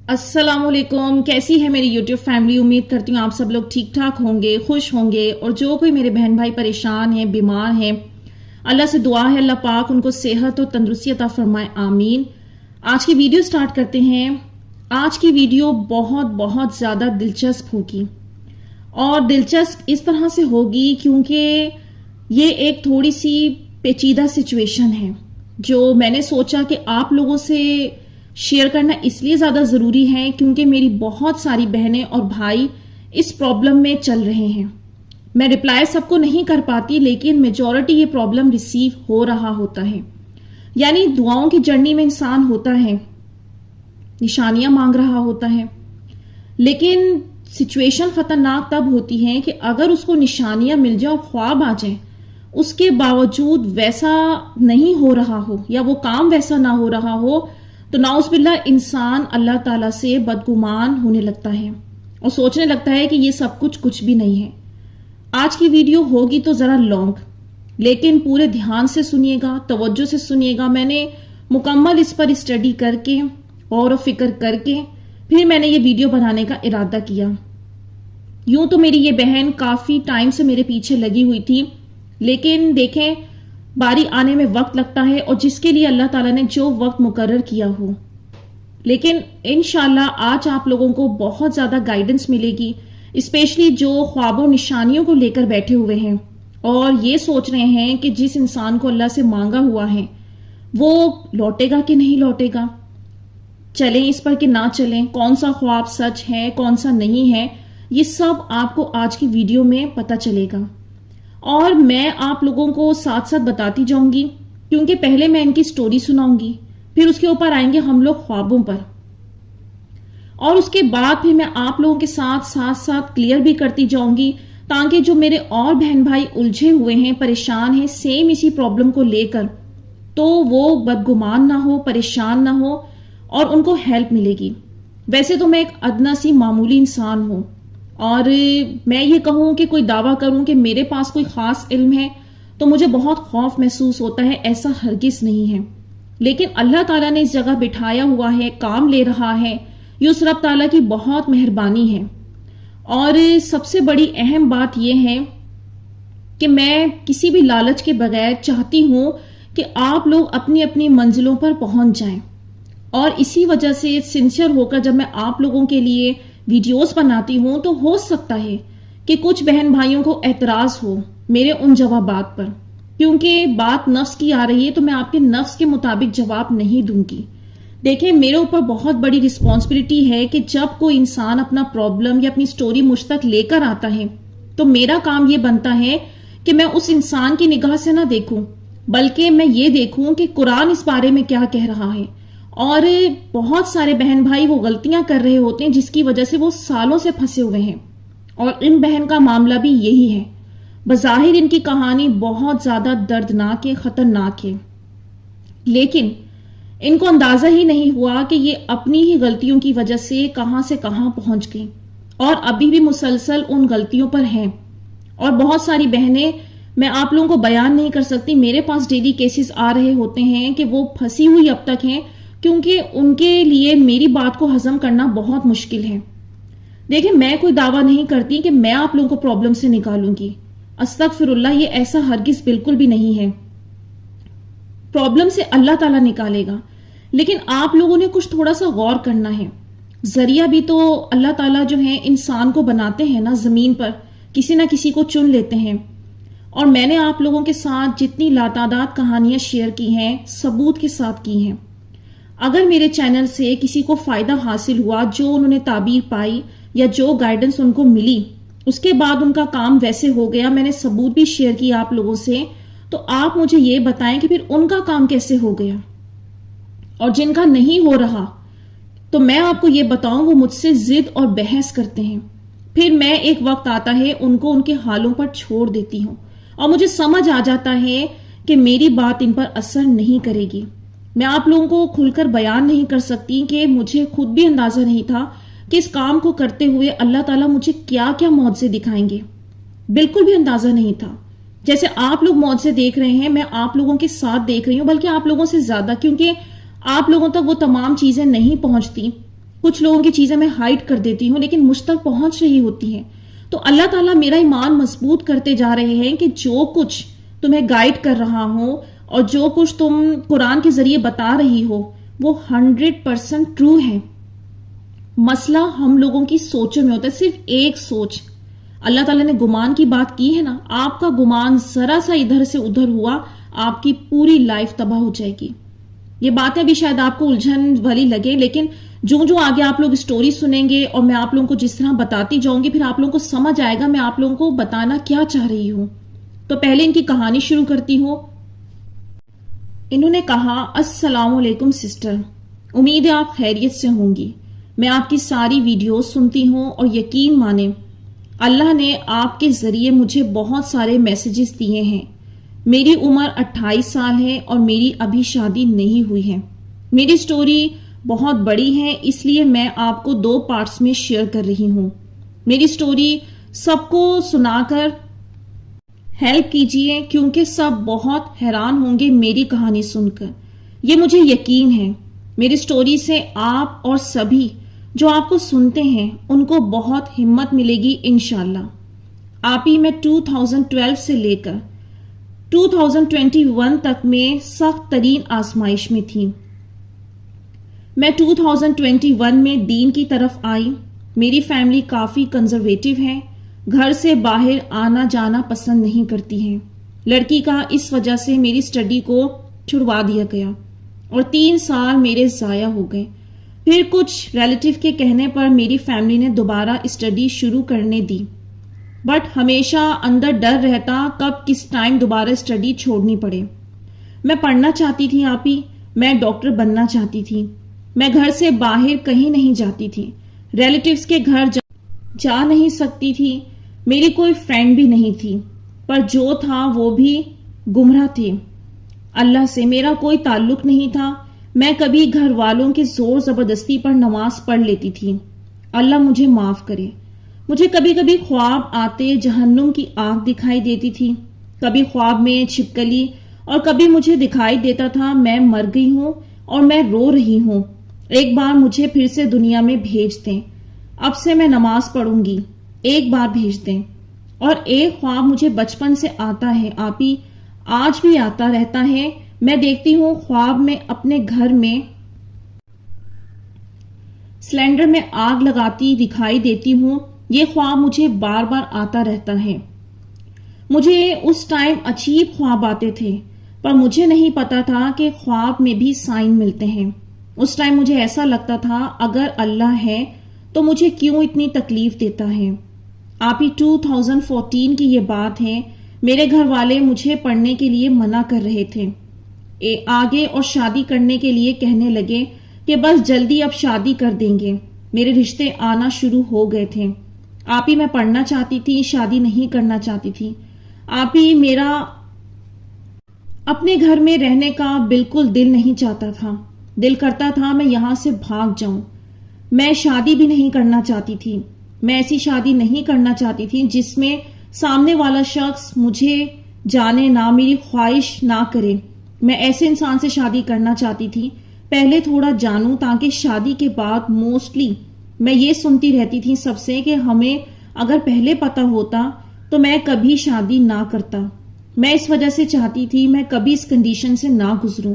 السلام علیکم، کیسی ہے میری یوٹیوب فیملی؟ امید کرتی ہوں آپ سب لوگ ٹھیک ٹھاک ہوں گے، خوش ہوں گے، اور جو کوئی میرے بہن بھائی پریشان ہیں، بیمار ہیں، اللہ سے دعا ہے اللہ پاک ان کو صحت اور تندرستی عطا فرمائے، آمین۔ آج کی ویڈیو سٹارٹ کرتے ہیں۔ آج کی ویڈیو بہت زیادہ دلچسپ ہوگی، اور دلچسپ اس طرح سے ہوگی کیونکہ یہ ایک تھوڑی سی پیچیدہ سچویشن ہے جو میں نے سوچا کہ آپ لوگوں سے شیئر کرنا اس لیے زیادہ ضروری ہے کیونکہ میری بہت ساری بہنیں اور بھائی اس پرابلم میں چل رہے ہیں۔ میں رپلائی سب کو نہیں کر پاتی، لیکن میجورٹی یہ پرابلم ریسیو ہو رہا ہوتا ہے۔ یعنی دعاؤں کی جرنی میں انسان ہوتا ہے، نشانیاں مانگ رہا ہوتا ہے، لیکن سچویشن خطرناک تب ہوتی ہے کہ اگر اس کو نشانیاں مل جائیں اور خواب آ جائیں، اس کے باوجود ویسا نہیں ہو رہا ہو یا وہ کام ویسا نہ ہو رہا ہو، تو نعوذ باللہ انسان اللہ تعالیٰ سے بدگمان ہونے لگتا ہے اور سوچنے لگتا ہے کہ یہ سب کچھ بھی نہیں ہے۔ آج کی ویڈیو ہوگی تو ذرا لانگ، لیکن پورے دھیان سے سنیے گا، توجہ سے سنیے گا۔ میں نے مکمل اس پر اسٹڈی کر کے، غور و فکر کر کے پھر میں نے یہ ویڈیو بنانے کا ارادہ کیا۔ یوں تو میری یہ بہن کافی ٹائم سے میرے پیچھے لگی ہوئی تھی، لیکن دیکھیں باری آنے میں وقت لگتا ہے، اور جس کے لیے اللہ تعالیٰ نے جو وقت مقرر کیا ہو، لیکن انشاءاللہ آج آپ لوگوں کو بہت زیادہ گائیڈنس ملے گی، اسپیشلی جو خواب و نشانیوں کو لے کر بیٹھے ہوئے ہیں اور یہ سوچ رہے ہیں کہ جس انسان کو اللہ سے مانگا ہوا ہے وہ لوٹے گا کہ نہیں لوٹے گا، چلیں اس پر کہ نہ چلیں، کون سا خواب سچ ہے کون سا نہیں ہے، یہ سب آپ کو آج کی ویڈیو میں پتہ چلے گا۔ اور میں آپ لوگوں کو ساتھ ساتھ بتاتی جاؤں گی، کیونکہ پہلے میں ان کی سٹوری سناؤں گی، پھر اس کے اوپر آئیں گے ہم لوگ خوابوں پر، اور اس کے بعد پھر میں آپ لوگوں کے ساتھ کلیئر بھی کرتی جاؤں گی، تاکہ جو میرے اور بہن بھائی الجھے ہوئے ہیں، پریشان ہیں سیم اسی پرابلم کو لے کر، تو وہ بدگمان نہ ہو، پریشان نہ ہو، اور ان کو ہیلپ ملے گی۔ ویسے تو میں ایک ادنا سی معمولی انسان ہوں، اور میں یہ کہوں کہ کوئی دعویٰ کروں کہ میرے پاس کوئی خاص علم ہے تو مجھے بہت خوف محسوس ہوتا ہے، ایسا ہرگز نہیں ہے۔ لیکن اللہ تعالیٰ نے اس جگہ بٹھایا ہوا ہے، کام لے رہا ہے، یہ اس رب تعالیٰ کی بہت مہربانی ہے۔ اور سب سے بڑی اہم بات یہ ہے کہ میں کسی بھی لالچ کے بغیر چاہتی ہوں کہ آپ لوگ اپنی اپنی منزلوں پر پہنچ جائیں، اور اسی وجہ سے سنسیئر ہو کر جب میں آپ لوگوں کے لیے ویڈیوز بناتی ہوں تو ہو سکتا ہے کہ کچھ بہن بھائیوں کو اعتراض ہو میرے ان جوابات پر، کیونکہ بات نفس کی آ رہی ہے تو میں آپ کے نفس کے مطابق جواب نہیں دوں گی۔ دیکھیں میرے اوپر بہت بڑی رسپانسبلٹی ہے کہ جب کوئی انسان اپنا پرابلم یا اپنی سٹوری مجھ تک لے کر آتا ہے تو میرا کام یہ بنتا ہے کہ میں اس انسان کی نگاہ سے نہ دیکھوں، بلکہ میں یہ دیکھوں کہ قرآن اس بارے میں کیا کہہ رہا ہے۔ اور بہت سارے بہن بھائی وہ غلطیاں کر رہے ہوتے ہیں جس کی وجہ سے وہ سالوں سے پھنسے ہوئے ہیں، اور ان بہن کا معاملہ بھی یہی ہے۔ بظاہر ان کی کہانی بہت زیادہ دردناک ہے، خطرناک ہے، لیکن ان کو اندازہ ہی نہیں ہوا کہ یہ اپنی ہی غلطیوں کی وجہ سے کہاں پہنچ گئی، اور ابھی بھی مسلسل ان غلطیوں پر ہیں۔ اور بہت ساری بہنیں، میں آپ لوگوں کو بیان نہیں کر سکتی، میرے پاس ڈیلی کیسز آ رہے ہوتے ہیں کہ وہ پھنسی ہوئی اب تک ہیں، کیونکہ ان کے لیے میری بات کو ہضم کرنا بہت مشکل ہے۔ دیکھیں میں کوئی دعویٰ نہیں کرتی کہ میں آپ لوگوں کو پرابلم سے نکالوں گی، استغفر اللہ، یہ ایسا ہرگز بالکل بھی نہیں ہے۔ پرابلم سے اللہ تعالیٰ نکالے گا، لیکن آپ لوگوں نے کچھ تھوڑا سا غور کرنا ہے۔ ذریعہ بھی تو اللہ تعالیٰ جو ہے انسان کو بناتے ہیں نا، زمین پر کسی نہ کسی کو چن لیتے ہیں، اور میں نے آپ لوگوں کے ساتھ جتنی لاتعداد کہانیاں شیئر کی ہیں ثبوت کے ساتھ کی ہیں۔ اگر میرے چینل سے کسی کو فائدہ حاصل ہوا، جو انہوں نے تعبیر پائی یا جو گائیڈنس ان کو ملی، اس کے بعد ان کا کام ویسے ہو گیا، میں نے ثبوت بھی شیئر کیا آپ لوگوں سے، تو آپ مجھے یہ بتائیں کہ پھر ان کا کام کیسے ہو گیا، اور جن کا نہیں ہو رہا تو میں آپ کو یہ بتاؤں وہ مجھ سے ضد اور بحث کرتے ہیں، پھر میں ایک وقت آتا ہے ان کو ان کے حالوں پر چھوڑ دیتی ہوں، اور مجھے سمجھ آ جاتا ہے کہ میری بات ان پر اثر نہیں کرے گی۔ میں آپ لوگوں کو کھل کر بیان نہیں کر سکتی کہ مجھے خود بھی اندازہ نہیں تھا کہ اس کام کو کرتے ہوئے اللہ تعالیٰ مجھے کیا کیا معجزے دکھائیں گے، بالکل بھی اندازہ نہیں تھا۔ جیسے آپ لوگ معجزے دیکھ رہے ہیں، میں آپ لوگوں کے ساتھ دیکھ رہی ہوں، بلکہ آپ لوگوں سے زیادہ، کیونکہ آپ لوگوں تک وہ تمام چیزیں نہیں پہنچتی، کچھ لوگوں کی چیزیں میں ہائڈ کر دیتی ہوں لیکن مجھ تک پہنچ رہی ہوتی ہیں. تو اللہ تعالیٰ میرا ایمان مضبوط کرتے جا رہے ہیں کہ جو کچھ تمہیں گائیڈ کر رہا ہوں اور جو کچھ تم قرآن کے ذریعے بتا رہی ہو وہ 100% ٹرو ہے. مسئلہ ہم لوگوں کی سوچوں میں ہوتا ہے، صرف ایک سوچ. اللہ تعالیٰ نے گمان کی بات کی ہے نا، آپ کا گمان ذرا سا ادھر سے ادھر ہوا، آپ کی پوری لائف تباہ ہو جائے گی. یہ باتیں بھی شاید آپ کو الجھن والی لگے، لیکن جو آگے آپ لوگ اسٹوری سنیں گے اور میں آپ لوگوں کو جس طرح بتاتی جاؤں گی، پھر آپ لوگوں کو سمجھ آئے گا میں آپ لوگوں کو بتانا کیا چاہ رہی ہوں. تو پہلے ان کی کہانی شروع کرتی ہوں. انہوں نے کہا، السلام علیکم سسٹر، امید ہے آپ خیریت سے ہوں گی. میں آپ کی ساری ویڈیوز سنتی ہوں اور یقین مانیں اللہ نے آپ کے ذریعے مجھے بہت سارے میسیجز دیے ہیں. میری عمر 28 سال ہے اور میری ابھی شادی نہیں ہوئی ہے. میری سٹوری بہت بڑی ہے، اس لیے میں آپ کو 2 پارٹس میں شیئر کر رہی ہوں. میری سٹوری سب کو سنا کر ہیلپ کیجئے کیونکہ سب بہت حیران ہوں گے میری کہانی سن کر. یہ مجھے یقین ہے میری سٹوری سے آپ اور سبھی جو آپ کو سنتے ہیں ان کو بہت ہمت ملے گی انشاءاللہ. آپ ہی میں 2012 سے لے کر 2021 تک میں سخت ترین آزمائش میں تھی. میں 2021 میں دین کی طرف آئی. میری فیملی کافی کنزرویٹو ہے، گھر سے باہر آنا جانا پسند نہیں کرتی ہیں. لڑکی کا اس وجہ سے میری سٹڈی کو چھڑوا دیا گیا اور 3 سال میرے ضائع ہو گئے. پھر کچھ ریلیٹیو کے کہنے پر میری فیملی نے دوبارہ اسٹڈی شروع کرنے دی، بٹ ہمیشہ اندر ڈر رہتا کب کس ٹائم دوبارہ اسٹڈی چھوڑنی پڑے. میں پڑھنا چاہتی تھی آپ ہی، میں ڈاکٹر بننا چاہتی تھی. میں گھر سے باہر کہیں نہیں جاتی تھی، ریلیٹیوز کے گھر جا نہیں سکتی تھی. میری کوئی فرینڈ بھی نہیں تھی، پر جو تھا وہ بھی گمراہ تھے. اللہ سے میرا کوئی تعلق نہیں تھا. میں کبھی گھر والوں کے زور زبردستی پر نماز پڑھ لیتی تھی. اللہ مجھے معاف کرے. مجھے کبھی کبھی خواب آتے جہنم کی آگ دکھائی دیتی تھی، کبھی خواب میں چھپکلی، اور کبھی مجھے دکھائی دیتا تھا میں مر گئی ہوں اور میں رو رہی ہوں. ایک بار مجھے پھر سے دنیا میں بھیج دیں، اب سے میں نماز پڑھوں گی، ایک بار بھیج دیں. اور ایک خواب مجھے بچپن سے آتا ہے آپ ہی، آج بھی آتا رہتا ہے. میں دیکھتی ہوں خواب میں اپنے گھر میں سلنڈر میں آگ لگاتی دکھائی دیتی ہوں. یہ خواب مجھے بار بار آتا رہتا ہے. مجھے اس ٹائم عجیب خواب آتے تھے، پر مجھے نہیں پتا تھا کہ خواب میں بھی سائن ملتے ہیں. اس ٹائم مجھے ایسا لگتا تھا اگر اللہ ہے تو مجھے کیوں اتنی تکلیف دیتا ہے. آپ ہی 2014 کی یہ بات ہے. میرے گھر والے مجھے پڑھنے کے لیے منع کر رہے تھے آگے، اور شادی کرنے کے لیے کہنے لگے کہ بس جلدی اب شادی کر دیں گے. میرے رشتے آنا شروع ہو گئے تھے. آپ ہی میں پڑھنا چاہتی تھی، شادی نہیں کرنا چاہتی تھی. آپ ہی میرا اپنے گھر میں رہنے کا بالکل دل نہیں چاہتا تھا. دل کرتا تھا میں یہاں سے بھاگ جاؤں. میں شادی بھی نہیں کرنا چاہتی تھی. میں ایسی شادی نہیں کرنا چاہتی تھی جس میں سامنے والا شخص مجھے جانے نہ، میری خواہش نہ کرے. میں ایسے انسان سے شادی کرنا چاہتی تھی پہلے تھوڑا جانوں، تاکہ شادی کے بعد موسٹلی میں یہ سنتی رہتی تھی سب سے کہ ہمیں اگر پہلے پتا ہوتا تو میں کبھی شادی نہ کرتا. میں اس وجہ سے چاہتی تھی میں کبھی اس کنڈیشن سے نہ گزروں.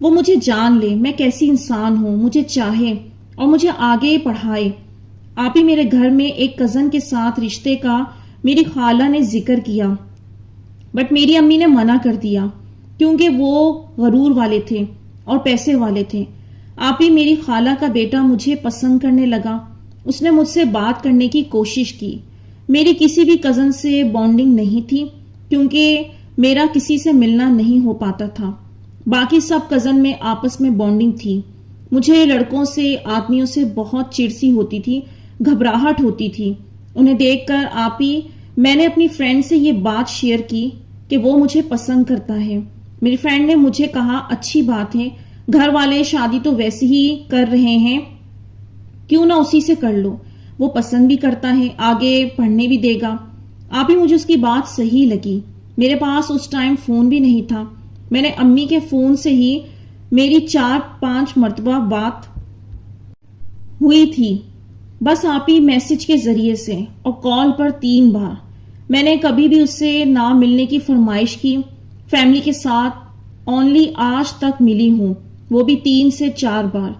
وہ مجھے جان لے میں کیسی انسان ہوں، مجھے چاہے اور مجھے آگے پڑھائے. آپ ہی میرے گھر میں ایک کزن کے ساتھ رشتے کا میری خالہ نے ذکر کیا، بٹ میری امی نے منع کر دیا کیونکہ وہ غرور والے تھے اور پیسے والے تھے. آپ ہی میری خالہ کا بیٹا مجھے پسند کرنے لگا. اس نے مجھ سے بات کرنے کی کوشش کی. میری کسی بھی کزن سے بانڈنگ نہیں تھی کیونکہ میرا کسی سے ملنا نہیں ہو پاتا تھا. باقی سب کزن میں آپس میں بانڈنگ تھی. مجھے لڑکوں سے، آدمیوں سے بہت چڑسی ہوتی تھی، گھبراہٹ ہوتی تھی انہیں دیکھ کر. آپ ہی میں نے اپنی فرینڈ سے یہ بات شیئر کی کہ وہ مجھے پسند کرتا ہے. میری فرینڈ نے مجھے کہا اچھی بات ہے، گھر والے شادی تو ویسے ہی کر رہے ہیں، کیوں نہ اسی سے کر لو، وہ پسند بھی کرتا ہے، آگے پڑھنے بھی دے گا. آپ ہی مجھے اس کی بات صحیح لگی. میرے پاس اس ٹائم فون بھی نہیں تھا. میں نے امی کے فون سے ہی میری 4-5 مرتبہ بات ہوئی تھی، بس آپ ہی میسج کے ذریعے سے اور کال پر 3 بار۔ میں نے کبھی بھی اس سے نہ ملنے کی فرمائش کی۔ فیملی کے ساتھ اونلی آج تک ملی ہوں، وہ بھی 3 سے 4 بار۔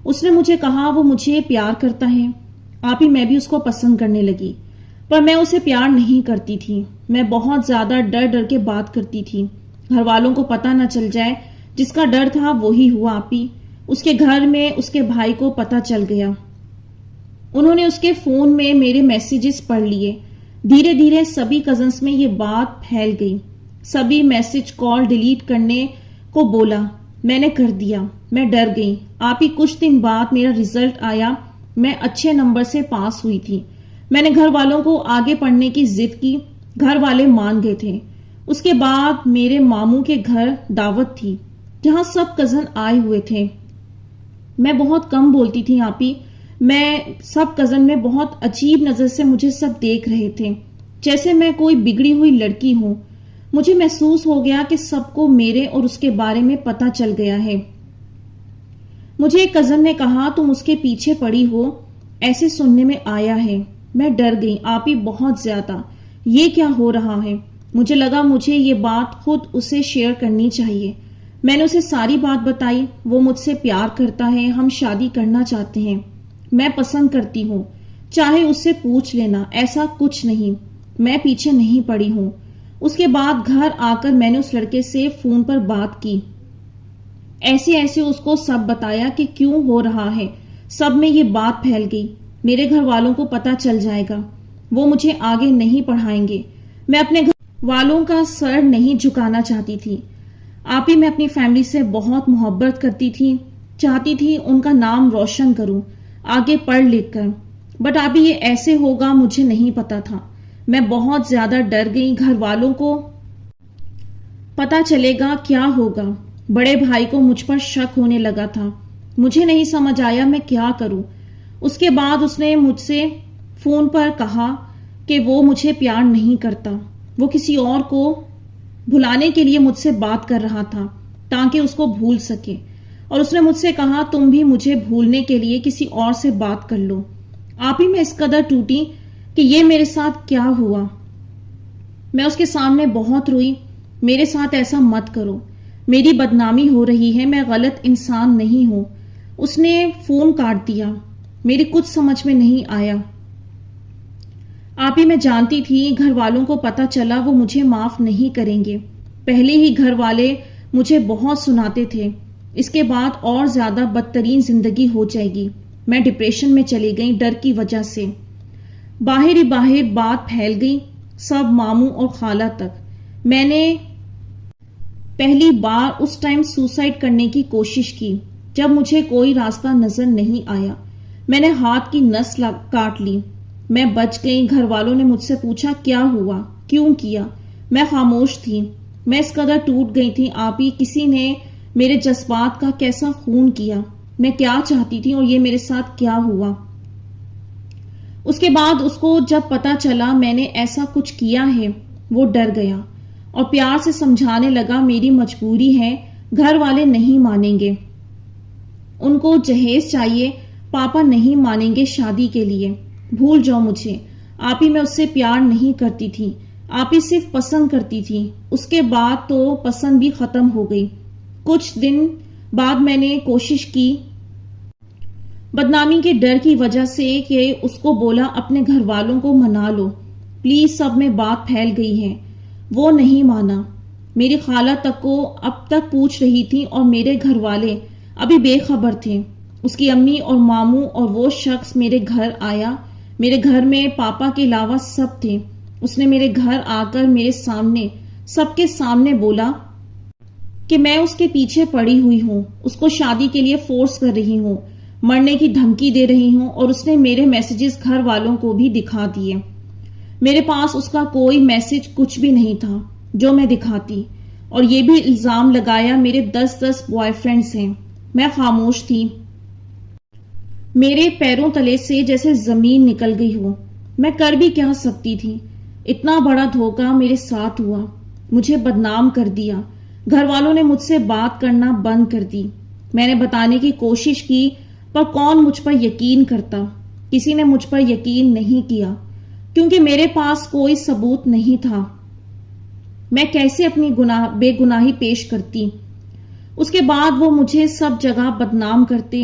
اس نے مجھے کہا وہ مجھے پیار کرتا ہے۔ آپ ہی میں بھی اس کو پسند کرنے لگی، پر میں اسے پیار نہیں کرتی تھی۔ میں بہت زیادہ ڈر ڈر کے بات کرتی تھی، گھر والوں کو پتہ نہ چل جائے۔ جس کا ڈر تھا وہی ہوا آپ ہی۔ اس کے گھر میں اس کے بھائی کو پتہ چل گیا۔ انہوں نے اس کے فون میں میرے میسیجز پڑھ لیے۔ دھیرے دھیرے سبھی کزنس میں یہ بات پھیل گئی۔ سبھی میسج کال ڈیلیٹ کرنے کو بولا، میں نے کر دیا۔ میں ڈر گئی۔ آپ ہی کچھ دن بعد میرا رزلٹ آیا، میں اچھے نمبر سے پاس ہوئی تھی۔ میں نے گھر والوں کو آگے پڑھنے کی ضد کی، گھر والے مان گئے تھے۔ اس کے بعد میرے ماموں کے گھر دعوت تھی جہاں سب کزن آئے ہوئے تھے۔ میں بہت کم بولتی تھی آپ ہی، میں سب کزن میں بہت عجیب نظر سے مجھے سب دیکھ رہے تھے، جیسے میں کوئی بگڑی ہوئی لڑکی ہوں۔ مجھے محسوس ہو گیا کہ سب کو میرے اور اس کے بارے میں پتہ چل گیا ہے۔ مجھے ایک کزن نے کہا تم اس کے پیچھے پڑی ہو، ایسے سننے میں آیا ہے۔ میں ڈر گئی آپ ہی بہت زیادہ، یہ کیا ہو رہا ہے؟ مجھے لگا مجھے یہ بات خود اسے شیئر کرنی چاہیے۔ میں نے اسے ساری بات بتائی۔ وہ مجھ سے پیار کرتا ہے، ہم شادی کرنا چاہتے ہیں، میں پسند کرتی ہوں، چاہے اس سے پوچھ لینا، ایسا کچھ نہیں، میں پیچھے نہیں پڑی ہوں۔ اس کے بعد گھر آ کر میں نے اس لڑکے سے فون پر بات کی، ایسے ایسے اس کو سب بتایا کہ کیوں ہو رہا ہے۔ سب میں یہ بات پھیل گئی، میرے گھر والوں کو پتہ چل جائے گا، وہ مجھے آگے نہیں پڑھائیں گے۔ میں اپنے گھر والوں کا سر نہیں جھکانا چاہتی تھی۔ آپ ہی میں اپنی فیملی سے بہت محبت کرتی تھی، چاہتی تھی ان کا نام روشن کروں آگے پڑھ لکھ کر، بٹ ابھی یہ ایسے ہوگا مجھے نہیں پتا تھا۔ میں بہت زیادہ ڈر گئی، گھر والوں کو پتا چلے گا کیا ہوگا۔ بڑے بھائی کو مجھ پر شک ہونے لگا تھا، مجھے نہیں سمجھ آیا میں کیا کروں۔ اس کے بعد اس نے مجھ سے فون پر کہا کہ وہ مجھے پیار نہیں کرتا، وہ کسی اور کو بھلانے کے لیے مجھ سے بات کر رہا تھا تاکہ اس کو بھول سکے، اور اس نے مجھ سے کہا تم بھی مجھے بھولنے کے لیے کسی اور سے بات کر لو۔ آپ ہی میں اس قدر ٹوٹی کہ یہ میرے ساتھ کیا ہوا۔ میں اس کے سامنے بہت روئی، میرے ساتھ ایسا مت کرو، میری بدنامی ہو رہی ہے، میں غلط انسان نہیں ہوں۔ اس نے فون کاٹ دیا، میری کچھ سمجھ میں نہیں آیا۔ آپ ہی میں جانتی تھی گھر والوں کو پتہ چلا وہ مجھے معاف نہیں کریں گے۔ پہلے ہی گھر والے مجھے بہت سناتے تھے، اس کے بعد اور زیادہ بدترین زندگی ہو جائے گی۔ میں ڈپریشن میں چلی گئی ڈر کی وجہ سے۔ باہر ہی باہر بات پھیل گئی، سب ماموں اور خالہ تک۔ میں نے پہلی بار اس ٹائم سوسائڈ کرنے کی کوشش کی جب مجھے کوئی راستہ نظر نہیں آیا۔ میں نے ہاتھ کی نس کاٹ لی، میں بچ گئی۔ گھر والوں نے مجھ سے پوچھا کیا ہوا، کیوں کیا؟ میں خاموش تھی، میں اس قدر ٹوٹ گئی تھی۔ آپ ہی کسی نے میرے جذبات کا کیسا خون کیا، میں کیا چاہتی تھی اور یہ میرے ساتھ کیا ہوا۔ اس کے بعد اس کو جب پتا چلا میں نے ایسا کچھ کیا ہے، وہ ڈر گیا اور پیار سے سمجھانے لگا میری مجبوری ہے، گھر والے نہیں مانیں گے، ان کو جہیز چاہیے، پاپا نہیں مانیں گے شادی کے لیے، بھول جاؤ مجھے۔ آپ ہی میں اس سے پیار نہیں کرتی تھی، آپ ہی صرف پسند کرتی تھی۔ اس کے بعد تو پسند بھی ختم ہو گئی۔ کچھ دن بعد میں نے کوشش کی بدنامی کے ڈر کی وجہ سے کہ اس کو بولا اپنے گھر والوں کو منا لو پلیز، سب میں بات پھیل گئی ہے۔ وہ نہیں مانا، میری خالہ تک کو اب تک پوچھ رہی تھی اور میرے گھر والے ابھی بے خبر تھے۔ اس کی امی اور ماموں اور وہ شخص میرے گھر آیا، میرے گھر میں پاپا کے علاوہ سب تھے۔ اس نے میرے گھر آ کر میرے سامنے سب کے سامنے بولا کہ میں اس کے پیچھے پڑی ہوئی ہوں، اس کو شادی کے لیے فورس کر رہی ہوں، مرنے کی دھمکی دے رہی ہوں، اور اس نے میرے میسیجز گھر والوں کو بھی دکھا دیے۔ میرے پاس اس کا کوئی میسج کچھ بھی نہیں تھا جو میں دکھاتی، اور یہ بھی الزام لگایا میرے 10 بوائے فرینڈز ہیں۔ میں خاموش تھی، میرے پیروں تلے سے جیسے زمین نکل گئی ہو۔ میں کر بھی کیا سکتی تھی؟ اتنا بڑا دھوکہ میرے ساتھ ہوا، مجھے بدنام کر دیا۔ گھر والوں نے مجھ سے بات کرنا بند کر دی۔ میں نے بتانے کی کوشش کی پر کون مجھ پر یقین کرتا؟ کسی نے مجھ پر یقین نہیں کیا کیونکہ میرے پاس کوئی ثبوت نہیں تھا۔ میں کیسے اپنی بے گناہی پیش کرتی؟ اس کے بعد وہ مجھے سب جگہ بدنام کرتے،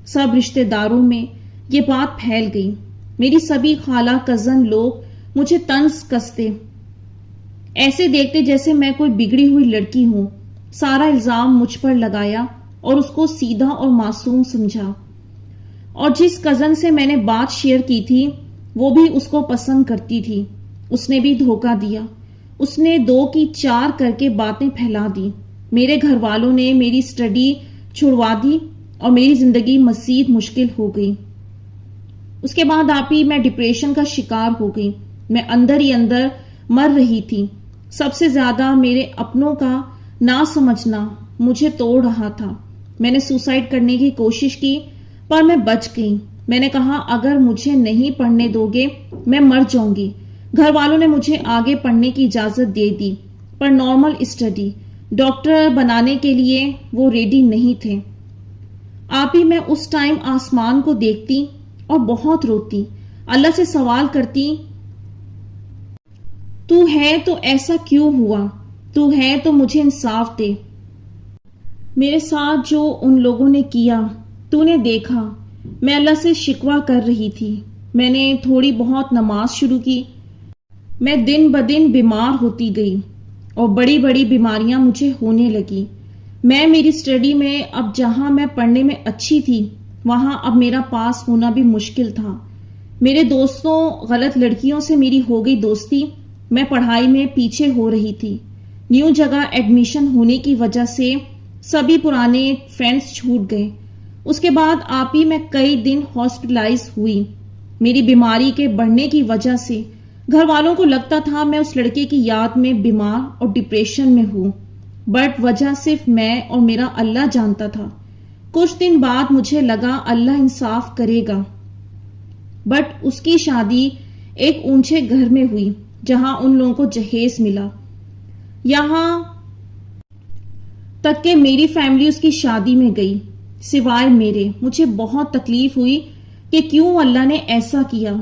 سب رشتہ داروں میں یہ بات پھیل گئی۔ میری سبھی خالہ کزن لوگ مجھے طنز کستے، ایسے دیکھتے جیسے میں کوئی بگڑی ہوئی لڑکی ہوں۔ سارا الزام مجھ پر لگایا اور اس کو سیدھا اور معصوم سمجھا، اور جس کزن سے میں نے بات شیئر کی تھی وہ بھی اس کو پسند کرتی تھی، اس نے بھی دھوکہ دیا۔ اس نے 2 کی 4 کر کے باتیں پھیلا دی۔ میرے گھر والوں نے میری سٹڈی چھڑوا دی اور میری زندگی مزید مشکل ہو گئی۔ اس کے بعد آپ ہی میں ڈپریشن کا شکار ہو گئی۔ میں اندر ہی اندر مر رہی تھی۔ سب سے زیادہ میرے اپنوں کا نہ سمجھنا مجھے توڑ رہا تھا۔ میں نے سوسائڈ کرنے کی کوشش کی پر میں بچ گئی۔ میں نے کہا اگر مجھے نہیں پڑھنے دو گے میں مر جاؤں گی۔ گھر والوں نے مجھے آگے پڑھنے کی اجازت دے دی پر نارمل اسٹڈی، ڈاکٹر بنانے کے لیے وہ ریڈی نہیں تھے۔ آپ ہی میں اس ٹائم آسمان کو دیکھتی اور بہت روتی، اللہ سے سوال کرتی تو ہے تو ایسا کیوں ہوا؟ تو ہے تو مجھے انصاف دے۔ میرے ساتھ جو ان لوگوں نے کیا تو نے دیکھا۔ میں اللہ سے شکوہ کر رہی تھی۔ میں نے تھوڑی بہت نماز شروع کی۔ میں دن بدن بیمار ہوتی گئی اور بڑی بڑی بیماریاں مجھے ہونے لگی۔ میری سٹڈی میں اب جہاں میں پڑھنے میں اچھی تھی وہاں اب میرا پاس ہونا بھی مشکل تھا۔ میرے دوستوں غلط لڑکیوں سے میری ہو گئی دوستی۔ میں پڑھائی میں پیچھے ہو رہی تھی۔ نیو جگہ ایڈمیشن ہونے کی وجہ سے سبھی پرانے فرینڈز چھوٹ گئے۔ اس کے بعد آپ ہی میں کئی دن ہاسپٹلائز ہوئی۔ میری بیماری کے بڑھنے کی وجہ سے گھر والوں کو لگتا تھا میں اس لڑکے کی یاد میں بیمار اور ڈپریشن میں ہوں، بٹ وجہ صرف میں اور میرا اللہ جانتا تھا۔ کچھ دن بعد مجھے لگا اللہ انصاف کرے گا، بٹ اس کی شادی ایک اونچے گھر میں ہوئی جہاں ان لوگوں کو جہیز ملا۔ یہاں تک کہ میری فیملی اس کی شادی میں گئی سوائے میرے۔ مجھے بہت تکلیف ہوئی کہ کیوں اللہ نے ایسا کیا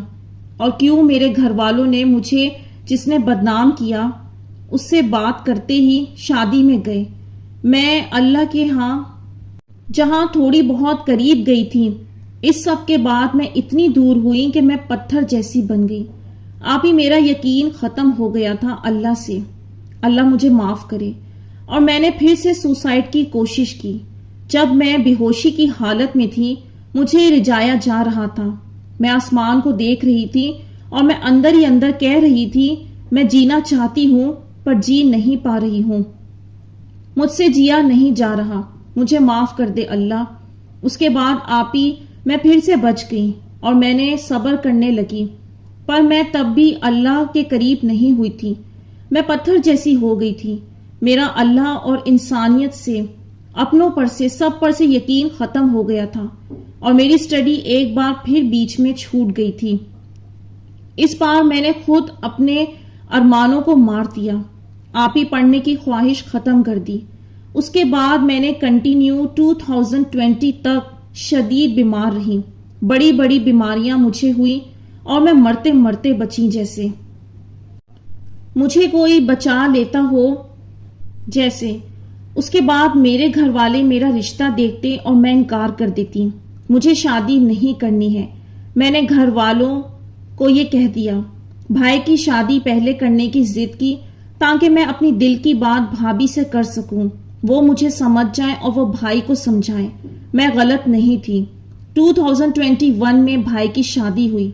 اور کیوں میرے گھر والوں نے مجھے جس نے بدنام کیا اس سے بات کرتے ہی شادی میں گئے۔ میں اللہ کے ہاں جہاں تھوڑی بہت قریب گئی تھی، اس سب کے بعد میں اتنی دور ہوئی کہ میں پتھر جیسی بن گئی۔ آپ ہی میرا یقین ختم ہو گیا تھا اللہ سے۔ اللہ مجھے معاف کرے۔ اور میں نے پھر سے سوسائڈ کی کوشش کی۔ جب میں بے ہوشی کی حالت میں تھی مجھے رجایا جا رہا تھا۔ میں آسمان کو دیکھ رہی تھی اور میں اندر ہی اندر کہہ رہی تھی میں جینا چاہتی ہوں پر جی نہیں پا رہی ہوں، مجھ سے جیا نہیں جا رہا، مجھے معاف کر دے اللہ۔ اس کے بعد آپ ہی میں پھر سے بچ گئی اور میں نے صبر کرنے لگی، پر میں تب بھی اللہ کے قریب نہیں ہوئی تھی۔ میں پتھر جیسی ہو گئی تھی۔ میرا اللہ اور انسانیت سے، اپنوں پر سے، سب پر سے یقین ختم ہو گیا تھا اور میری سٹڈی ایک بار پھر بیچ میں چھوٹ گئی تھی۔ اس بار میں نے خود اپنے ارمانوں کو مار دیا۔ آپ ہی پڑھنے کی خواہش ختم کر دی۔ اس کے بعد میں نے کنٹینیو 2020 تک شدید بیمار رہی۔ بڑی بڑی بیماریاں مجھے ہوئی اور میں مرتے مرتے بچی جیسے مجھے کوئی بچا لیتا ہو جیسے۔ اس کے بعد میرے گھر والے میرا رشتہ دیکھتے اور میں انکار کر دیتی۔ مجھے شادی نہیں کرنی ہے۔ میں نے گھر والوں کو یہ کہہ دیا۔ بھائی کی شادی پہلے کرنے کی ضد کی تاکہ میں اپنی دل کی بات بھابھی سے کر سکوں، وہ مجھے سمجھ جائیں اور وہ بھائی کو سمجھائیں۔ میں غلط نہیں تھی۔ 2021 میں بھائی کی شادی ہوئی۔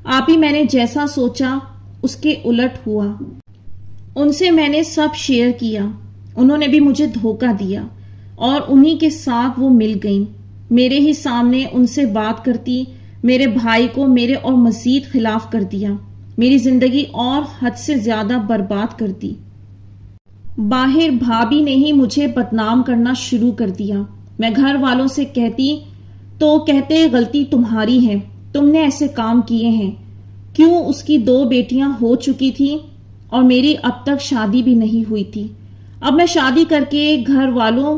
آپ ہی میں نے جیسا سوچا اس کے الٹ ہوا۔ ان سے میں نے سب شیئر کیا، انہوں نے بھی مجھے دھوکہ دیا اور انہی کے ساتھ وہ مل گئیں۔ میرے ہی سامنے ان سے بات کرتی میرے بھائی کو میرے اور مزید خلاف کر دیا، میری زندگی اور حد سے زیادہ برباد کر دی۔ باہر بھابھی نے ہی مجھے بدنام کرنا شروع کر دیا۔ میں گھر والوں سے کہتی تو کہتے غلطی تمہاری ہے، تم نے ایسے کام کیے ہیں۔ کیوں اس کی 2 بیٹیاں ہو چکی تھی اور میری اب تک شادی بھی نہیں ہوئی تھی۔ اب میں شادی کر کے گھر والوں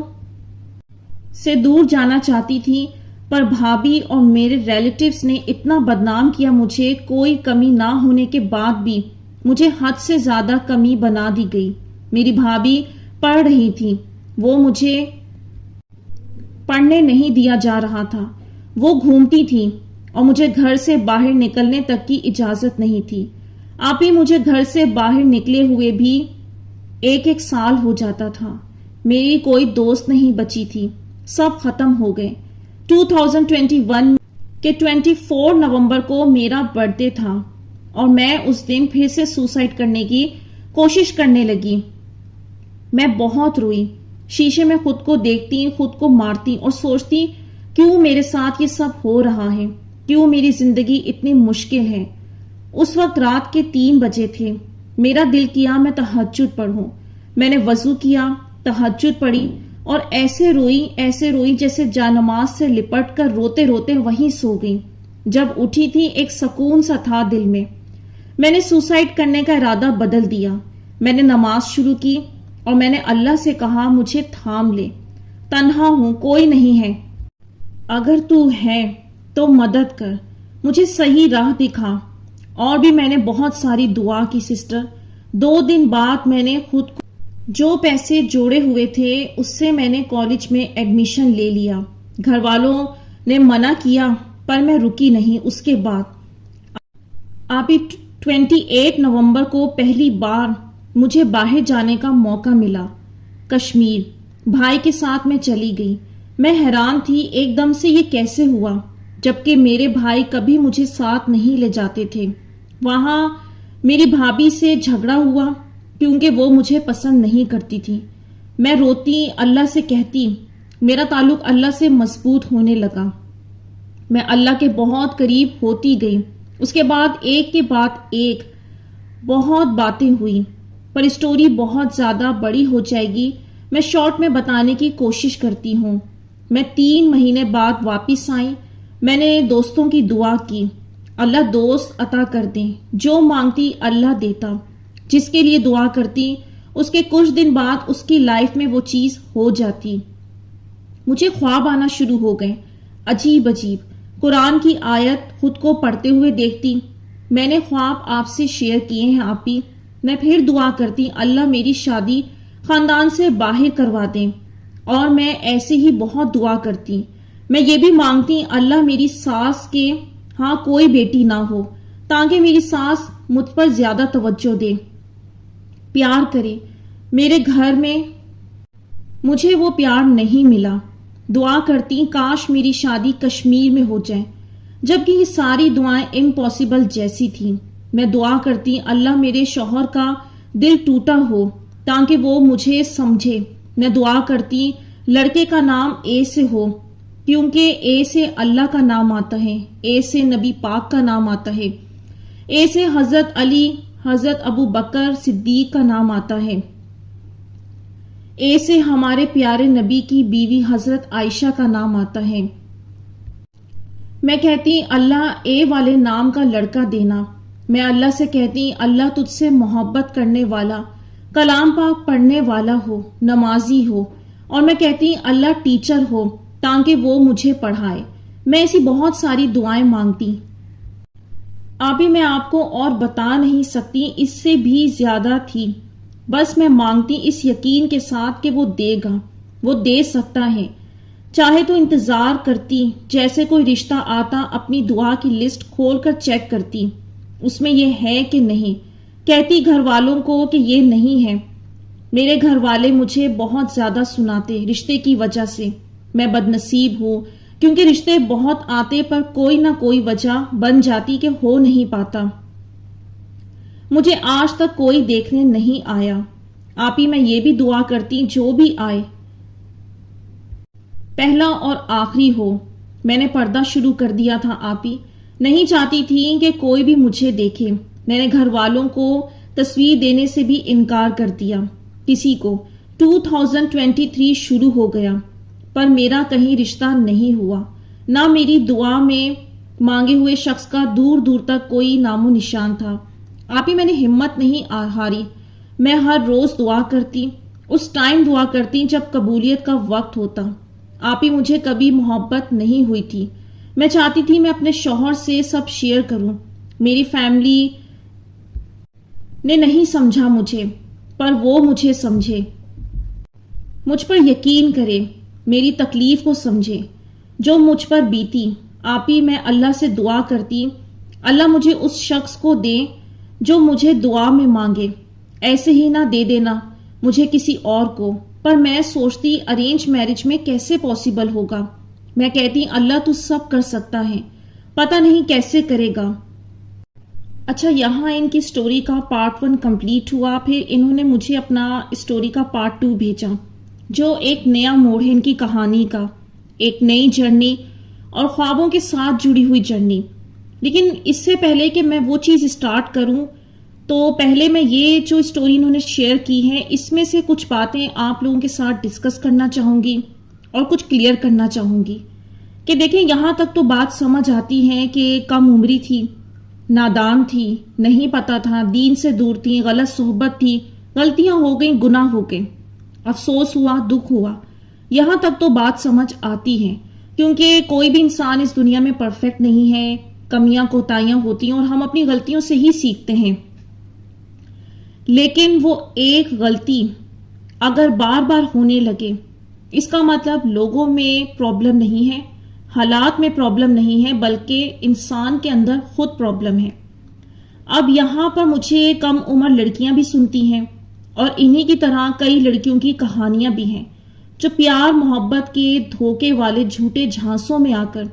سے دور جانا چاہتی تھی پر بھابھی اور میرے ریلیٹیوز نے اتنا بدنام کیا مجھے، کوئی کمی نہ ہونے کے بعد بھی مجھے حد سے زیادہ کمی بنا دی گئی۔ میری بھابھی پڑھ رہی تھی، وہ مجھے پڑھنے نہیں دیا جا رہا تھا، وہ گھومتی تھی اور مجھے گھر سے باہر نکلنے تک کی اجازت نہیں تھی۔ آپ ہی مجھے گھر سے باہر نکلے ہوئے بھی ایک سال ہو جاتا تھا۔ میری کوئی دوست نہیں بچی تھی، سب ختم ہو گئے۔ 2021 کے 24 نومبر کو میرا برتھ ڈے تھا اور میں اس دن پھر سے سوسائڈ کرنے کی کوشش کرنے لگی۔ میں بہت روئی، شیشے میں خود کو دیکھتی، خود کو مارتی اور سوچتی کیوں میرے ساتھ یہ سب ہو رہا ہے، کیوں میری زندگی اتنی مشکل ہے۔ اس وقت رات کے 3 بجے تھے۔ میرا دل کیا میں تہجد پڑھوں۔ میں نے وضو کیا، تہجد پڑھی اور ایسے روئی جیسے جانماز سے لپٹ کر روتے روتے وہیں سو گئی۔ جب اٹھی تھی ایک سکون سا تھا دل میں۔ میں نے سوسائڈ کرنے کا ارادہ بدل دیا۔ میں نے نماز شروع کی اور میں نے اللہ سے کہا مجھے تھام لے، تنہا ہوں، کوئی نہیں ہے، اگر تو ہے تو مدد کر، مجھے صحیح راہ دکھا۔ اور بھی میں نے بہت ساری دعا کی سسٹر۔ 2 دن بعد میں نے خود کو جو پیسے جوڑے ہوئے تھے اس سے میں نے کالج میں ایڈمیشن لے لیا۔ گھر والوں نے منع کیا پر میں رکی نہیں۔ اس کے بعد آپ 28 نومبر کو پہلی بار مجھے باہر جانے کا موقع ملا۔ کشمیر بھائی کے ساتھ میں چلی گئی۔ میں حیران تھی ایک دم سے یہ کیسے ہوا، جبکہ میرے بھائی کبھی مجھے ساتھ نہیں لے جاتے تھے۔ وہاں میری بھابھی سے جھگڑا ہوا کیونکہ وہ مجھے پسند نہیں کرتی تھی۔ میں روتی، اللہ سے کہتی، میرا تعلق اللہ سے مضبوط ہونے لگا۔ میں اللہ کے بہت قریب ہوتی گئی۔ اس کے بعد ایک کے بعد ایک بہت باتیں ہوئی، پر اسٹوری بہت زیادہ بڑی ہو جائے گی، میں شارٹ میں بتانے کی کوشش کرتی ہوں۔ میں 3 مہینے بعد واپس آئی۔ میں نے دوستوں کی دعا کی، اللہ دوست عطا کر دیں، جو مانگتی اللہ دیتا، جس کے لیے دعا کرتی اس کے کچھ دن بعد اس کی لائف میں وہ چیز ہو جاتی۔ مجھے خواب آنا شروع ہو گئے، عجیب قرآن کی آیت خود کو پڑھتے ہوئے دیکھتی۔ میں نے خواب آپ سے شیئر کیے ہیں آپ بھی۔ میں پھر دعا کرتی اللہ میری شادی خاندان سے باہر کروا دیں، اور میں ایسے ہی بہت دعا کرتی۔ میں یہ بھی مانگتی اللہ میری ساس کے ہاں کوئی بیٹی نہ ہو، تاکہ میری ساس مجھ پر زیادہ توجہ دے، پیار کرے۔ میرے گھر میں مجھے وہ پیار نہیں ملا۔ دعا کرتی کاش میری شادی کشمیر میں ہو جائے، جبکہ یہ ساری دعائیں امپاسبل جیسی تھیں۔ میں دعا کرتی اللہ میرے شوہر کا دل ٹوٹا ہو تاکہ وہ مجھے سمجھے۔ میں دعا کرتی لڑکے کا نام اے سے ہو، کیونکہ اے سے اللہ کا نام آتا ہے، اے سے نبی پاک کا نام آتا ہے، اے سے حضرت علی، حضرت ابو بکر صدیق کا نام آتا ہے، اے سے ہمارے پیارے نبی کی بیوی حضرت عائشہ کا نام آتا ہے۔ میں کہتی اللہ اے والے نام کا لڑکا دینا۔ میں اللہ سے کہتی اللہ تجھ سے محبت کرنے والا، کلام پاک پڑھنے والا ہو، نمازی ہو، اور میں کہتی اللہ ٹیچر ہو تاکہ وہ مجھے پڑھائے۔ میں ایسی بہت ساری دعائیں مانگتی، ابھی میں آپ کو اور بتا نہیں سکتی، اس سے بھی زیادہ تھی۔ بس میں مانگتی اس یقین کے ساتھ کہ وہ دے گا، وہ دے سکتا ہے۔ چاہے تو انتظار کرتی، جیسے کوئی رشتہ آتا اپنی دعا کی لسٹ کھول کر چیک کرتی، اس میں یہ ہے کہ نہیں۔ کہتی گھر والوں کو کہ یہ نہیں ہے۔ میرے گھر والے مجھے بہت زیادہ سناتے رشتے کی وجہ سے۔ میں بدنصیب ہوں کیونکہ رشتے بہت آتے پر کوئی نہ کوئی وجہ بن جاتی کہ ہو نہیں پاتا۔ مجھے آج تک کوئی دیکھنے نہیں آیا۔ آپ ہی میں یہ بھی دعا کرتی جو بھی آئے پہلا اور آخری ہو۔ میں نے پردہ شروع کر دیا تھا آپ ہی، نہیں چاہتی تھی کہ کوئی بھی مجھے دیکھے۔ میں نے گھر والوں کو تصویر دینے سے بھی انکار کر دیا کسی کو۔ 2023 شروع ہو گیا پر میرا کہیں رشتہ نہیں ہوا، نہ میری دعا میں مانگے ہوئے شخص کا دور دور تک کوئی نام و نشان تھا۔ آپ ہی میں نے ہمت نہیں ہاری۔ میں ہر روز دعا کرتی، اس ٹائم دعا کرتی جب قبولیت کا وقت ہوتا۔ آپ ہی مجھے کبھی محبت نہیں ہوئی تھی. میں چاہتی تھی میں اپنے شوہر سے سب شیئر کروں. میری فیملی نے نہیں سمجھا مجھے، پر وہ مجھے سمجھے. مجھ پر یقین کرے، میری تکلیف کو سمجھے جو مجھ پر بیتی. آپ ہی میں اللہ سے دعا کرتی اللہ مجھے اس شخص کو دے جو مجھے دعا میں مانگے. ایسے ہی نہ دے دینا مجھے کسی اور کو. پر میں سوچتی ارینج میرج میں کیسے پاسبل ہوگا. میں کہتی اللہ تو سب کر سکتا ہے، پتہ نہیں کیسے کرے گا. اچھا، یہاں ان کی سٹوری کا پارٹ 1 کمپلیٹ ہوا. پھر انہوں نے مجھے اپنا سٹوری کا پارٹ 2 بھیجا، جو ایک نیا موڑ ہے ان کی کہانی کا، ایک نئی جرنی اور خوابوں کے ساتھ جڑی ہوئی جرنی. لیکن اس سے پہلے کہ میں وہ چیز سٹارٹ کروں تو پہلے میں یہ جو سٹوری انہوں نے شیئر کی ہے اس میں سے کچھ باتیں آپ لوگوں کے ساتھ ڈسکس کرنا چاہوں گی اور کچھ کلیئر کرنا چاہوں گی. کہ دیکھیں یہاں تک تو بات سمجھ آتی ہے کہ کم عمری تھی، نادان تھی، نہیں پتا تھا، دین سے دور تھی، غلط صحبت تھی، غلطیاں ہو گئیں، گناہ ہو گئے، افسوس ہوا، دکھ ہوا. یہاں تک تو بات سمجھ آتی ہے کیونکہ کوئی بھی انسان اس دنیا میں پرفیکٹ نہیں ہے. کمیاں کوتاہیاں ہوتی ہیں اور ہم اپنی غلطیوں سے ہی سیکھتے ہیں. لیکن وہ ایک غلطی اگر بار بار ہونے لگے اس کا مطلب لوگوں میں پرابلم نہیں ہے، حالات میں پرابلم نہیں ہے، بلکہ انسان کے اندر خود پرابلم ہے. اب یہاں پر مجھے کم عمر لڑکیاں بھی سنتی ہیں اور انہی کی طرح کئی لڑکیوں کی کہانیاں بھی ہیں جو پیار محبت کے دھوکے والے جھوٹے جھانسوں میں آ کر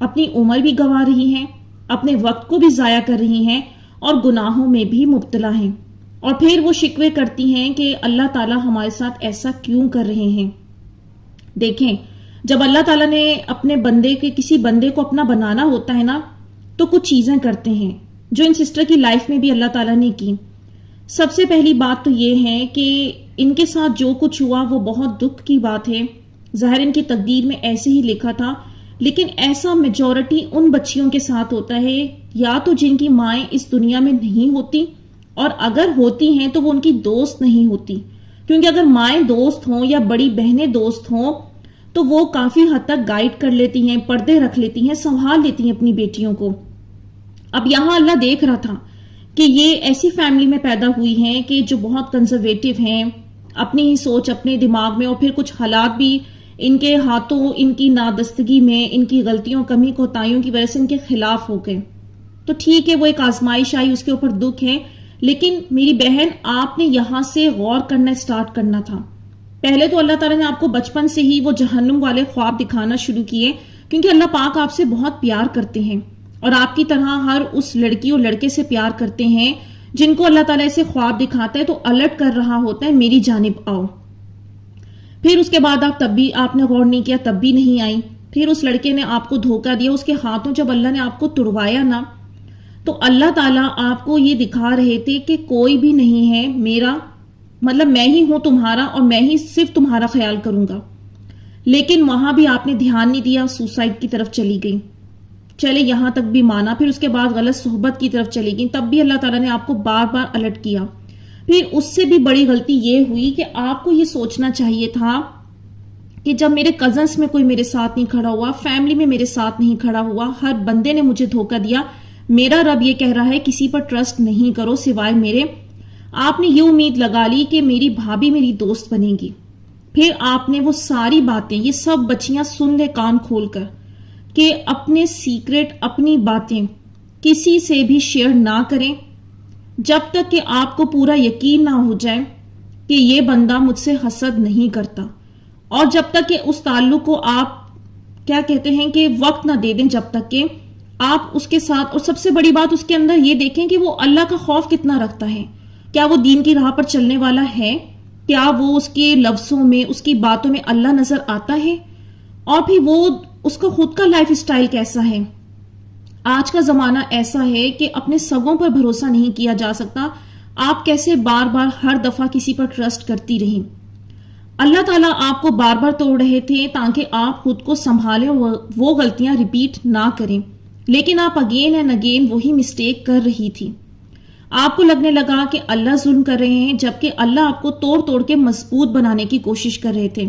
اپنی عمر بھی گنوا رہی ہیں، اپنے وقت کو بھی ضائع کر رہی ہیں اور گناہوں میں بھی مبتلا ہیں. اور پھر وہ شکوے کرتی ہیں کہ اللہ تعالیٰ ہمارے ساتھ ایسا کیوں کر رہے ہیں. دیکھیں، جب اللہ تعالیٰ نے اپنے بندے کے کسی بندے کو اپنا بنانا ہوتا ہے نا تو کچھ چیزیں کرتے ہیں جو ان سسٹر کی لائف میں بھی اللہ تعالیٰ نے کی. سب سے پہلی بات تو یہ ہے کہ ان کے ساتھ جو کچھ ہوا وہ بہت دکھ کی بات ہے. ظاہر ان کی تقدیر میں ایسے ہی لکھا تھا، لیکن ایسا میجورٹی ان بچیوں کے ساتھ ہوتا ہے یا تو جن کی مائیں اس دنیا میں نہیں ہوتی، اور اگر ہوتی ہیں تو وہ ان کی دوست نہیں ہوتی. کیونکہ اگر مائیں دوست ہوں یا بڑی بہنیں دوست ہوں تو وہ کافی حد تک گائیڈ کر لیتی ہیں، پردے رکھ لیتی ہیں، سنبھال لیتی ہیں اپنی بیٹیوں کو. اب یہاں اللہ دیکھ رہا تھا کہ یہ ایسی فیملی میں پیدا ہوئی ہیں کہ جو بہت کنزرویٹو ہیں، اپنی ہی سوچ اپنے دماغ میں، اور پھر کچھ حالات بھی ان کے ہاتھوں، ان کی نادستگی میں، ان کی غلطیوں کمی کوتاہیوں کی وجہ سے ان کے خلاف ہو گئے. تو ٹھیک ہے، وہ ایک آزمائش آئی، اس کے اوپر دکھ ہے. لیکن میری بہن، آپ نے یہاں سے غور کرنا سٹارٹ کرنا تھا. پہلے تو اللہ تعالیٰ نے آپ کو بچپن سے ہی وہ جہنم والے خواب دکھانا شروع کیے، کیونکہ اللہ پاک آپ سے بہت پیار کرتے ہیں اور آپ کی طرح ہر اس لڑکی اور لڑکے سے پیار کرتے ہیں جن کو اللہ تعالیٰ ایسے خواب دکھاتا ہے تو الرٹ کر رہا ہوتا ہے میری جانب آؤ. پھر اس کے بعد آپ نے غور نہیں کیا، تب بھی نہیں آئی. پھر اس لڑکے نے آپ کو دھوکہ دیا، اس کے ہاتھوں جب اللہ نے آپ کو تڑوایا نا تو اللہ تعالیٰ آپ کو یہ دکھا رہے تھے کہ کوئی بھی نہیں ہے میرا، مطلب میں ہی ہوں تمہارا اور میں ہی صرف تمہارا خیال کروں گا. لیکن وہاں بھی آپ نے دھیان نہیں دیا، سوسائڈ کی طرف چلی گئی. چلے یہاں تک بھی مانا. پھر اس کے بعد غلط صحبت کی طرف چلی گئی، تب بھی اللہ تعالیٰ نے آپ کو بار بار الرٹ کیا. پھر اس سے بھی بڑی غلطی یہ ہوئی کہ آپ کو یہ سوچنا چاہیے تھا کہ جب میرے کزنس میں کوئی میرے ساتھ نہیں کھڑا ہوا، فیملی میں میرے ساتھ نہیں کھڑا ہوا، ہر بندے نے مجھے دھوکہ دیا، میرا رب یہ کہہ رہا ہے کسی پر ٹرسٹ نہیں کرو سوائے میرے. آپ نے یہ امید لگا لی کہ میری بھابھی میری دوست بنے گی. پھر آپ نے وہ ساری باتیں، یہ سب بچیاں سن لے کان کھول کر، کہ اپنے سیکرٹ، اپنی باتیں کسی سے بھی شیئر نہ کریں جب تک کہ آپ کو پورا یقین نہ ہو جائے کہ یہ بندہ مجھ سے حسد نہیں کرتا، اور جب تک کہ اس تعلق کو آپ کیا کہتے ہیں کہ وقت نہ دے دیں، جب تک کہ آپ اس کے ساتھ، اور سب سے بڑی بات اس کے اندر یہ دیکھیں کہ وہ اللہ کا خوف کتنا رکھتا ہے. کیا وہ دین کی راہ پر چلنے والا ہے؟ کیا وہ اس کے لفظوں میں، اس کی باتوں میں اللہ نظر آتا ہے؟ اور پھر وہ اس کا خود کا لائف اسٹائل کیسا ہے؟ آج کا زمانہ ایسا ہے کہ اپنے سگوں پر بھروسہ نہیں کیا جا سکتا. آپ کیسے بار بار ہر دفعہ کسی پر ٹرسٹ کرتی رہیں؟ اللہ تعالیٰ آپ کو بار بار توڑ رہے تھے تاکہ آپ خود کو سنبھالیں اور وہ غلطیاں ریپیٹ نہ کریں. لیکن آپ اگین اینڈ اگین وہی مسٹیک کر رہی تھی. آپ کو لگنے لگا کہ اللہ ظلم کر رہے ہیں، جبکہ اللہ آپ کو توڑ توڑ کے مضبوط بنانے کی کوشش کر رہے تھے.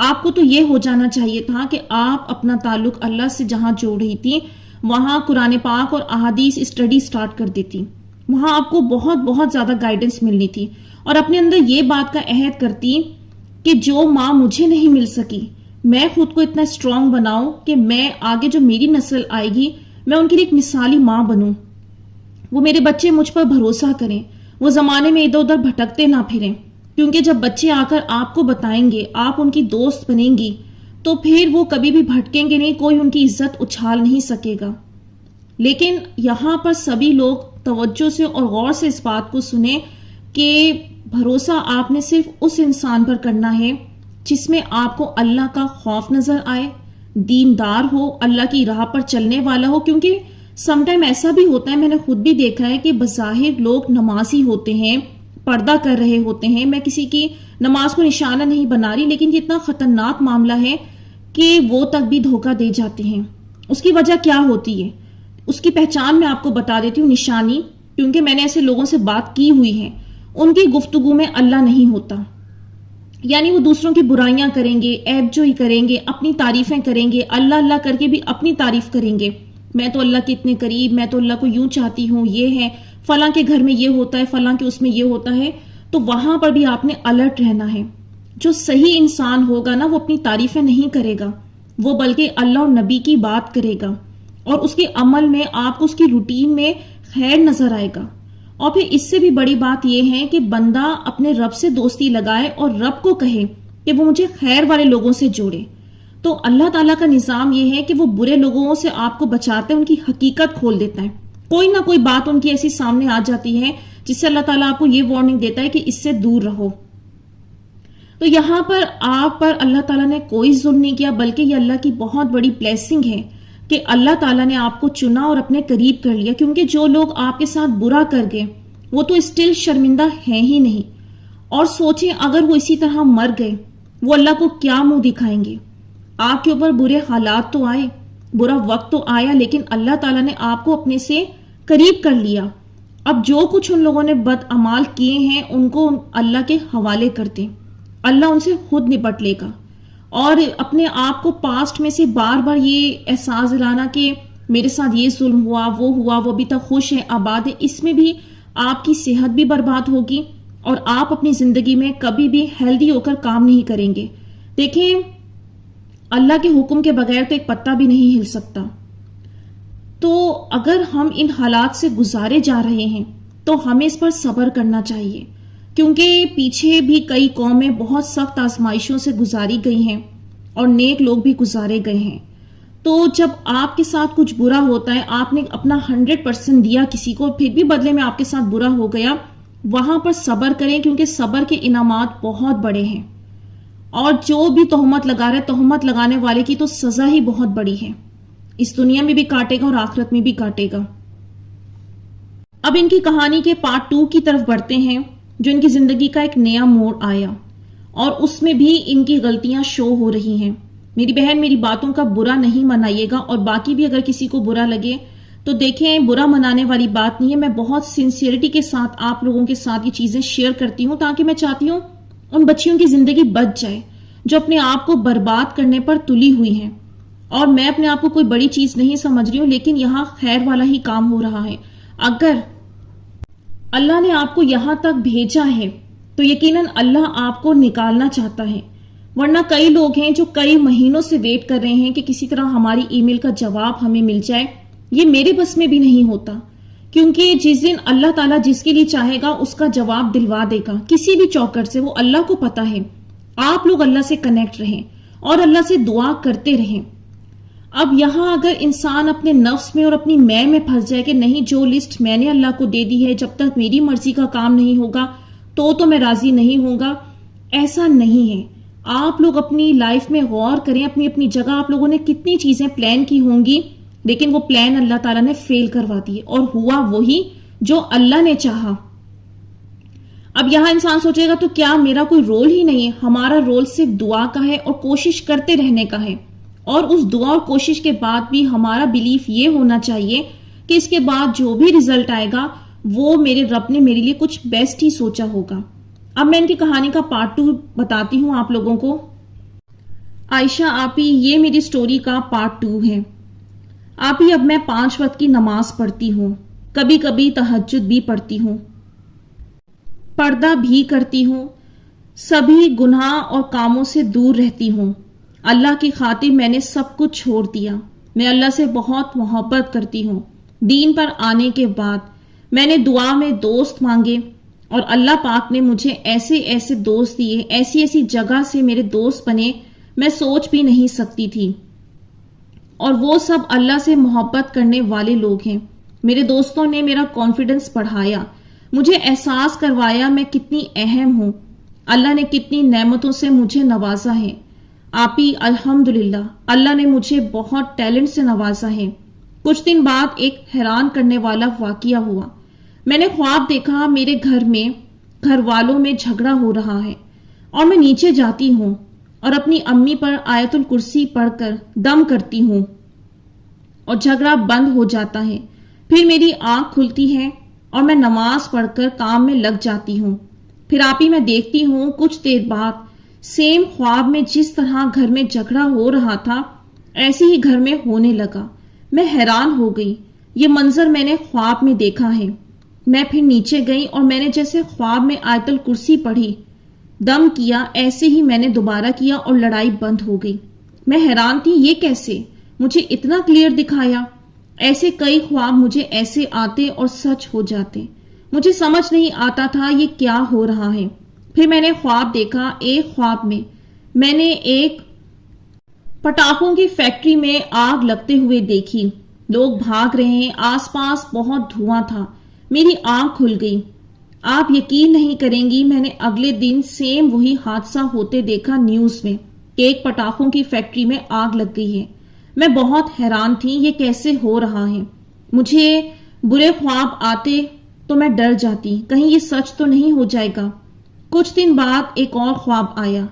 آپ کو تو یہ ہو جانا چاہیے تھا کہ آپ اپنا تعلق اللہ سے جہاں جوڑ رہی تھی وہاں قرآن پاک اور احادیث اسٹڈی سٹارٹ کر دیتی. وہاں آپ کو بہت بہت زیادہ گائیڈنس ملنی تھی اور اپنے اندر یہ بات کا عہد کرتی کہ جو ماں مجھے نہیں مل سکی میں خود کو اتنا اسٹرانگ بناؤں کہ میں آگے جو میری نسل آئے گی میں ان کے لیے ایک مثالی ماں بنوں. وہ میرے بچے مجھ پر بھروسہ کریں, وہ زمانے میں ادھر ادھر بھٹکتے نہ پھریں, کیونکہ جب بچے آ کر آپ کو بتائیں گے, آپ ان کی دوست بنیں گی, تو پھر وہ کبھی بھی بھٹکیں گے نہیں, کوئی ان کی عزت اچھال نہیں سکے گا. لیکن یہاں پر سبھی لوگ توجہ سے اور غور سے اس بات کو سنیں کہ بھروسہ آپ نے صرف اس انسان پر کرنا ہے جس میں آپ کو اللہ کا خوف نظر آئے, دیندار ہو, اللہ کی راہ پر چلنے والا ہو. کیونکہ سم ٹائم ایسا بھی ہوتا ہے, میں نے خود بھی دیکھا ہے کہ بظاہر لوگ نمازی ہوتے ہیں, پردہ کر رہے ہوتے ہیں, میں کسی کی نماز کو نشانہ نہیں بنا رہی, لیکن یہ اتنا خطرناک معاملہ ہے کہ وہ تک بھی دھوکہ دے جاتے ہیں. اس کی وجہ کیا ہوتی ہے, اس کی پہچان میں آپ کو بتا دیتی ہوں, نشانی, کیونکہ میں نے ایسے لوگوں سے بات کی ہوئی ہے. ان کی گفتگو میں اللہ نہیں ہوتا, یعنی وہ دوسروں کی برائیاں کریں گے, عیب جوئی کریں گے, اپنی تعریفیں کریں گے, اللہ اللہ کر کے بھی اپنی تعریف کریں گے. میں تو اللہ کے اتنے قریب, میں تو اللہ کو یوں چاہتی ہوں, یہ ہے فلاں کے گھر میں یہ ہوتا ہے, فلاں کے اس میں یہ ہوتا ہے. تو وہاں پر بھی آپ نے الرٹ رہنا ہے. جو صحیح انسان ہوگا نا, وہ اپنی تعریفیں نہیں کرے گا, وہ بلکہ اللہ اور نبی کی بات کرے گا, اور اس کے عمل میں آپ کو اس کی روٹین میں خیر نظر آئے گا. اور پھر اس سے بھی بڑی بات یہ ہے کہ بندہ اپنے رب سے دوستی لگائے اور رب کو کہے کہ وہ مجھے خیر والے لوگوں سے جوڑے. تو اللہ تعالیٰ کا نظام یہ ہے کہ وہ برے لوگوں سے آپ کو بچاتے ہیں, ان کی حقیقت کھول دیتا ہے. کوئی نہ کوئی بات ان کی ایسی سامنے آ جاتی ہے جس سے اللہ تعالیٰ آپ کو یہ وارننگ دیتا ہے کہ اس سے دور رہو. تو یہاں پر آپ پر اللہ تعالیٰ نے کوئی ظلم نہیں کیا, بلکہ یہ اللہ کی بہت بڑی بلیسنگ ہے کہ اللہ تعالیٰ نے آپ کو چنا اور اپنے قریب کر لیا. کیونکہ جو لوگ آپ کے ساتھ برا کر گئے وہ تو اسٹل شرمندہ ہیں ہی نہیں. اور سوچیں اگر وہ اسی طرح مر گئے, وہ اللہ کو کیا منہ دکھائیں گے. آپ کے اوپر برے حالات تو آئے, برا وقت تو آیا, لیکن اللہ تعالیٰ نے آپ کو اپنے سے قریب کر لیا. اب جو کچھ ان لوگوں نے بد اعمال کیے ہیں ان کو اللہ کے حوالے کرتے, اللہ ان سے خود نپٹ لے گا. اور اپنے آپ کو پاسٹ میں سے بار بار یہ احساس دلانا کہ میرے ساتھ یہ ظلم ہوا, وہ ابھی تک خوش ہے, آباد ہے, اس میں بھی آپ کی صحت بھی برباد ہوگی اور آپ اپنی زندگی میں کبھی بھی ہیلدی ہو کر کام نہیں کریں گے. دیکھیں, اللہ کے حکم کے بغیر تو ایک پتا بھی نہیں ہل سکتا. تو اگر ہم ان حالات سے گزارے جا رہے ہیں تو ہمیں اس پر صبر کرنا چاہیے, کیونکہ پیچھے بھی کئی قومیں بہت سخت آزمائشوں سے گزاری گئی ہیں اور نیک لوگ بھی گزارے گئے ہیں. تو جب آپ کے ساتھ کچھ برا ہوتا ہے, آپ نے اپنا 100% دیا کسی کو, پھر بھی بدلے میں آپ کے ساتھ برا ہو گیا, وہاں پر صبر کریں, کیونکہ صبر کے انعامات بہت بڑے ہیں. اور جو بھی تہمت لگا رہا ہے, تہمت لگانے والے کی تو سزا ہی بہت بڑی ہے, اس دنیا میں بھی کاٹے گا اور آخرت میں بھی کاٹے گا. اب ان کی کہانی کے پارٹ 2 کی طرف بڑھتے ہیں, جو ان کی زندگی کا ایک نیا موڑ آیا اور اس میں بھی ان کی غلطیاں شو ہو رہی ہیں. میری بہن, میری باتوں کا برا نہیں منائیے گا, اور باقی بھی اگر کسی کو برا لگے تو دیکھیں, برا منانے والی بات نہیں ہے. میں بہت سنسیئرٹی کے ساتھ آپ لوگوں کے ساتھ یہ چیزیں شیئر کرتی ہوں, تاکہ میں چاہتی ہوں ان بچیوں کی زندگی بچ جائے جو اپنے آپ کو برباد کرنے پر تلی ہوئی ہیں. اور میں اپنے آپ کو کوئی بڑی چیز نہیں سمجھ رہی ہوں, لیکن یہاں خیر والا ہی کام ہو رہا ہے. اگر اللہ نے آپ کو یہاں تک بھیجا ہے تو یقیناً اللہ آپ کو نکالنا چاہتا ہے. ورنہ کئی لوگ ہیں جو کئی مہینوں سے ویٹ کر رہے ہیں کہ کسی طرح ہماری ای میل کا جواب ہمیں مل جائے. یہ میرے بس میں بھی نہیں ہوتا, کیونکہ جس دن اللہ تعالیٰ جس کے لیے چاہے گا اس کا جواب دلوا دے گا کسی بھی چوکر سے, وہ اللہ کو پتا ہے. آپ لوگ اللہ سے کنیکٹ رہیں اور اللہ سے دعا کرتے رہیں. اب یہاں اگر انسان اپنے نفس میں اور اپنی میں پھنس جائے کہ نہیں, جو لسٹ میں نے اللہ کو دے دی ہے, جب تک میری مرضی کا کام نہیں ہوگا تو میں راضی نہیں ہوں گا, ایسا نہیں ہے. آپ لوگ اپنی لائف میں غور کریں, اپنی جگہ آپ لوگوں نے کتنی چیزیں پلان کی ہوں گی, لیکن وہ پلان اللہ تعالیٰ نے فیل کروا دیے اور ہوا وہی جو اللہ نے چاہا. اب یہاں انسان سوچے گا تو کیا میرا کوئی رول ہی نہیں ہے؟ ہمارا رول صرف دعا کا ہے اور کوشش کرتے رہنے کا ہے. اور اس دعا اور کوشش کے بعد بھی ہمارا بلیف یہ ہونا چاہیے کہ اس کے بعد جو بھی رزلٹ آئے گا وہ میرے رب نے میرے لیے کچھ بیسٹ ہی سوچا ہوگا. اب میں ان کی کہانی کا پارٹ 2 بتاتی ہوں آپ لوگوں کو. عائشہ آپی، یہ میری سٹوری کا پارٹ 2 ہے۔ آپی، اب میں 5 وقت کی نماز پڑھتی ہوں، کبھی کبھی تہجد بھی پڑھتی ہوں، پردہ بھی کرتی ہوں، سبھی گناہ اور کاموں سے دور رہتی ہوں۔ اللہ کی خاطر میں نے سب کچھ چھوڑ دیا۔ میں اللہ سے بہت محبت کرتی ہوں۔ دین پر آنے کے بعد میں نے دعا میں دوست مانگے اور اللہ پاک نے مجھے ایسے ایسے دوست دیے، ایسی ایسی جگہ سے میرے دوست بنے، میں سوچ بھی نہیں سکتی تھی۔ اور وہ سب اللہ سے محبت کرنے والے لوگ ہیں۔ میرے دوستوں نے میرا کانفیڈنس بڑھایا، مجھے احساس کروایا میں کتنی اہم ہوں، اللہ نے کتنی نعمتوں سے مجھے نوازا ہے۔ آپی، الحمدللہ اللہ نے مجھے بہت ٹیلنٹ سے نوازا ہے۔ کچھ دن بعد ایک حیران کرنے والا واقعہ ہوا۔ میں نے خواب دیکھا میرے گھر والوں میں جھگڑا ہو رہا ہے اور میں نیچے جاتی ہوں اور اپنی امی پر آیت الکرسی پڑھ کر دم کرتی ہوں اور جھگڑا بند ہو جاتا ہے۔ پھر میری آنکھ کھلتی ہے اور میں نماز پڑھ کر کام میں لگ جاتی ہوں۔ پھر آپی میں دیکھتی ہوں کچھ دیر بعد سیم خواب میں جس طرح گھر میں جھگڑا ہو رہا تھا ایسے ہی گھر میں ہونے لگا۔ میں حیران ہو گئی، یہ منظر میں نے خواب میں دیکھا ہے۔ میں پھر نیچے گئی اور میں نے جیسے خواب میں آیت الکرسی پڑھی، دم کیا، ایسے ہی میں نے دوبارہ کیا اور لڑائی بند ہو گئی۔ میں حیران تھی، یہ کیسے؟ مجھے اتنا کلیئر دکھایا۔ ایسے کئی خواب مجھے ایسے آتے اور سچ ہو جاتے۔ مجھے سمجھ نہیں آتا تھا یہ کیا ہو رہا ہے۔ پھر میں نے خواب دیکھا، ایک خواب میں نے ایک پٹاخوں کی فیکٹری میں آگ لگتے ہوئے دیکھی، لوگ بھاگ رہے ہیں، آس پاس بہت دھواں تھا۔ میری آنکھ کھل گئی۔ آپ یقین نہیں کریں گی، میں نے اگلے دن سیم وہی حادثہ ہوتے دیکھا نیوز میں کہ ایک پٹاخوں کی فیکٹری میں آگ لگ گئی ہے۔ میں بہت حیران تھی، یہ کیسے ہو رہا ہے؟ مجھے برے خواب آتے تو میں ڈر جاتی، کہیں یہ سچ تو نہیں ہو جائے گا۔ کچھ دن بعد ایک اور خواب آیا،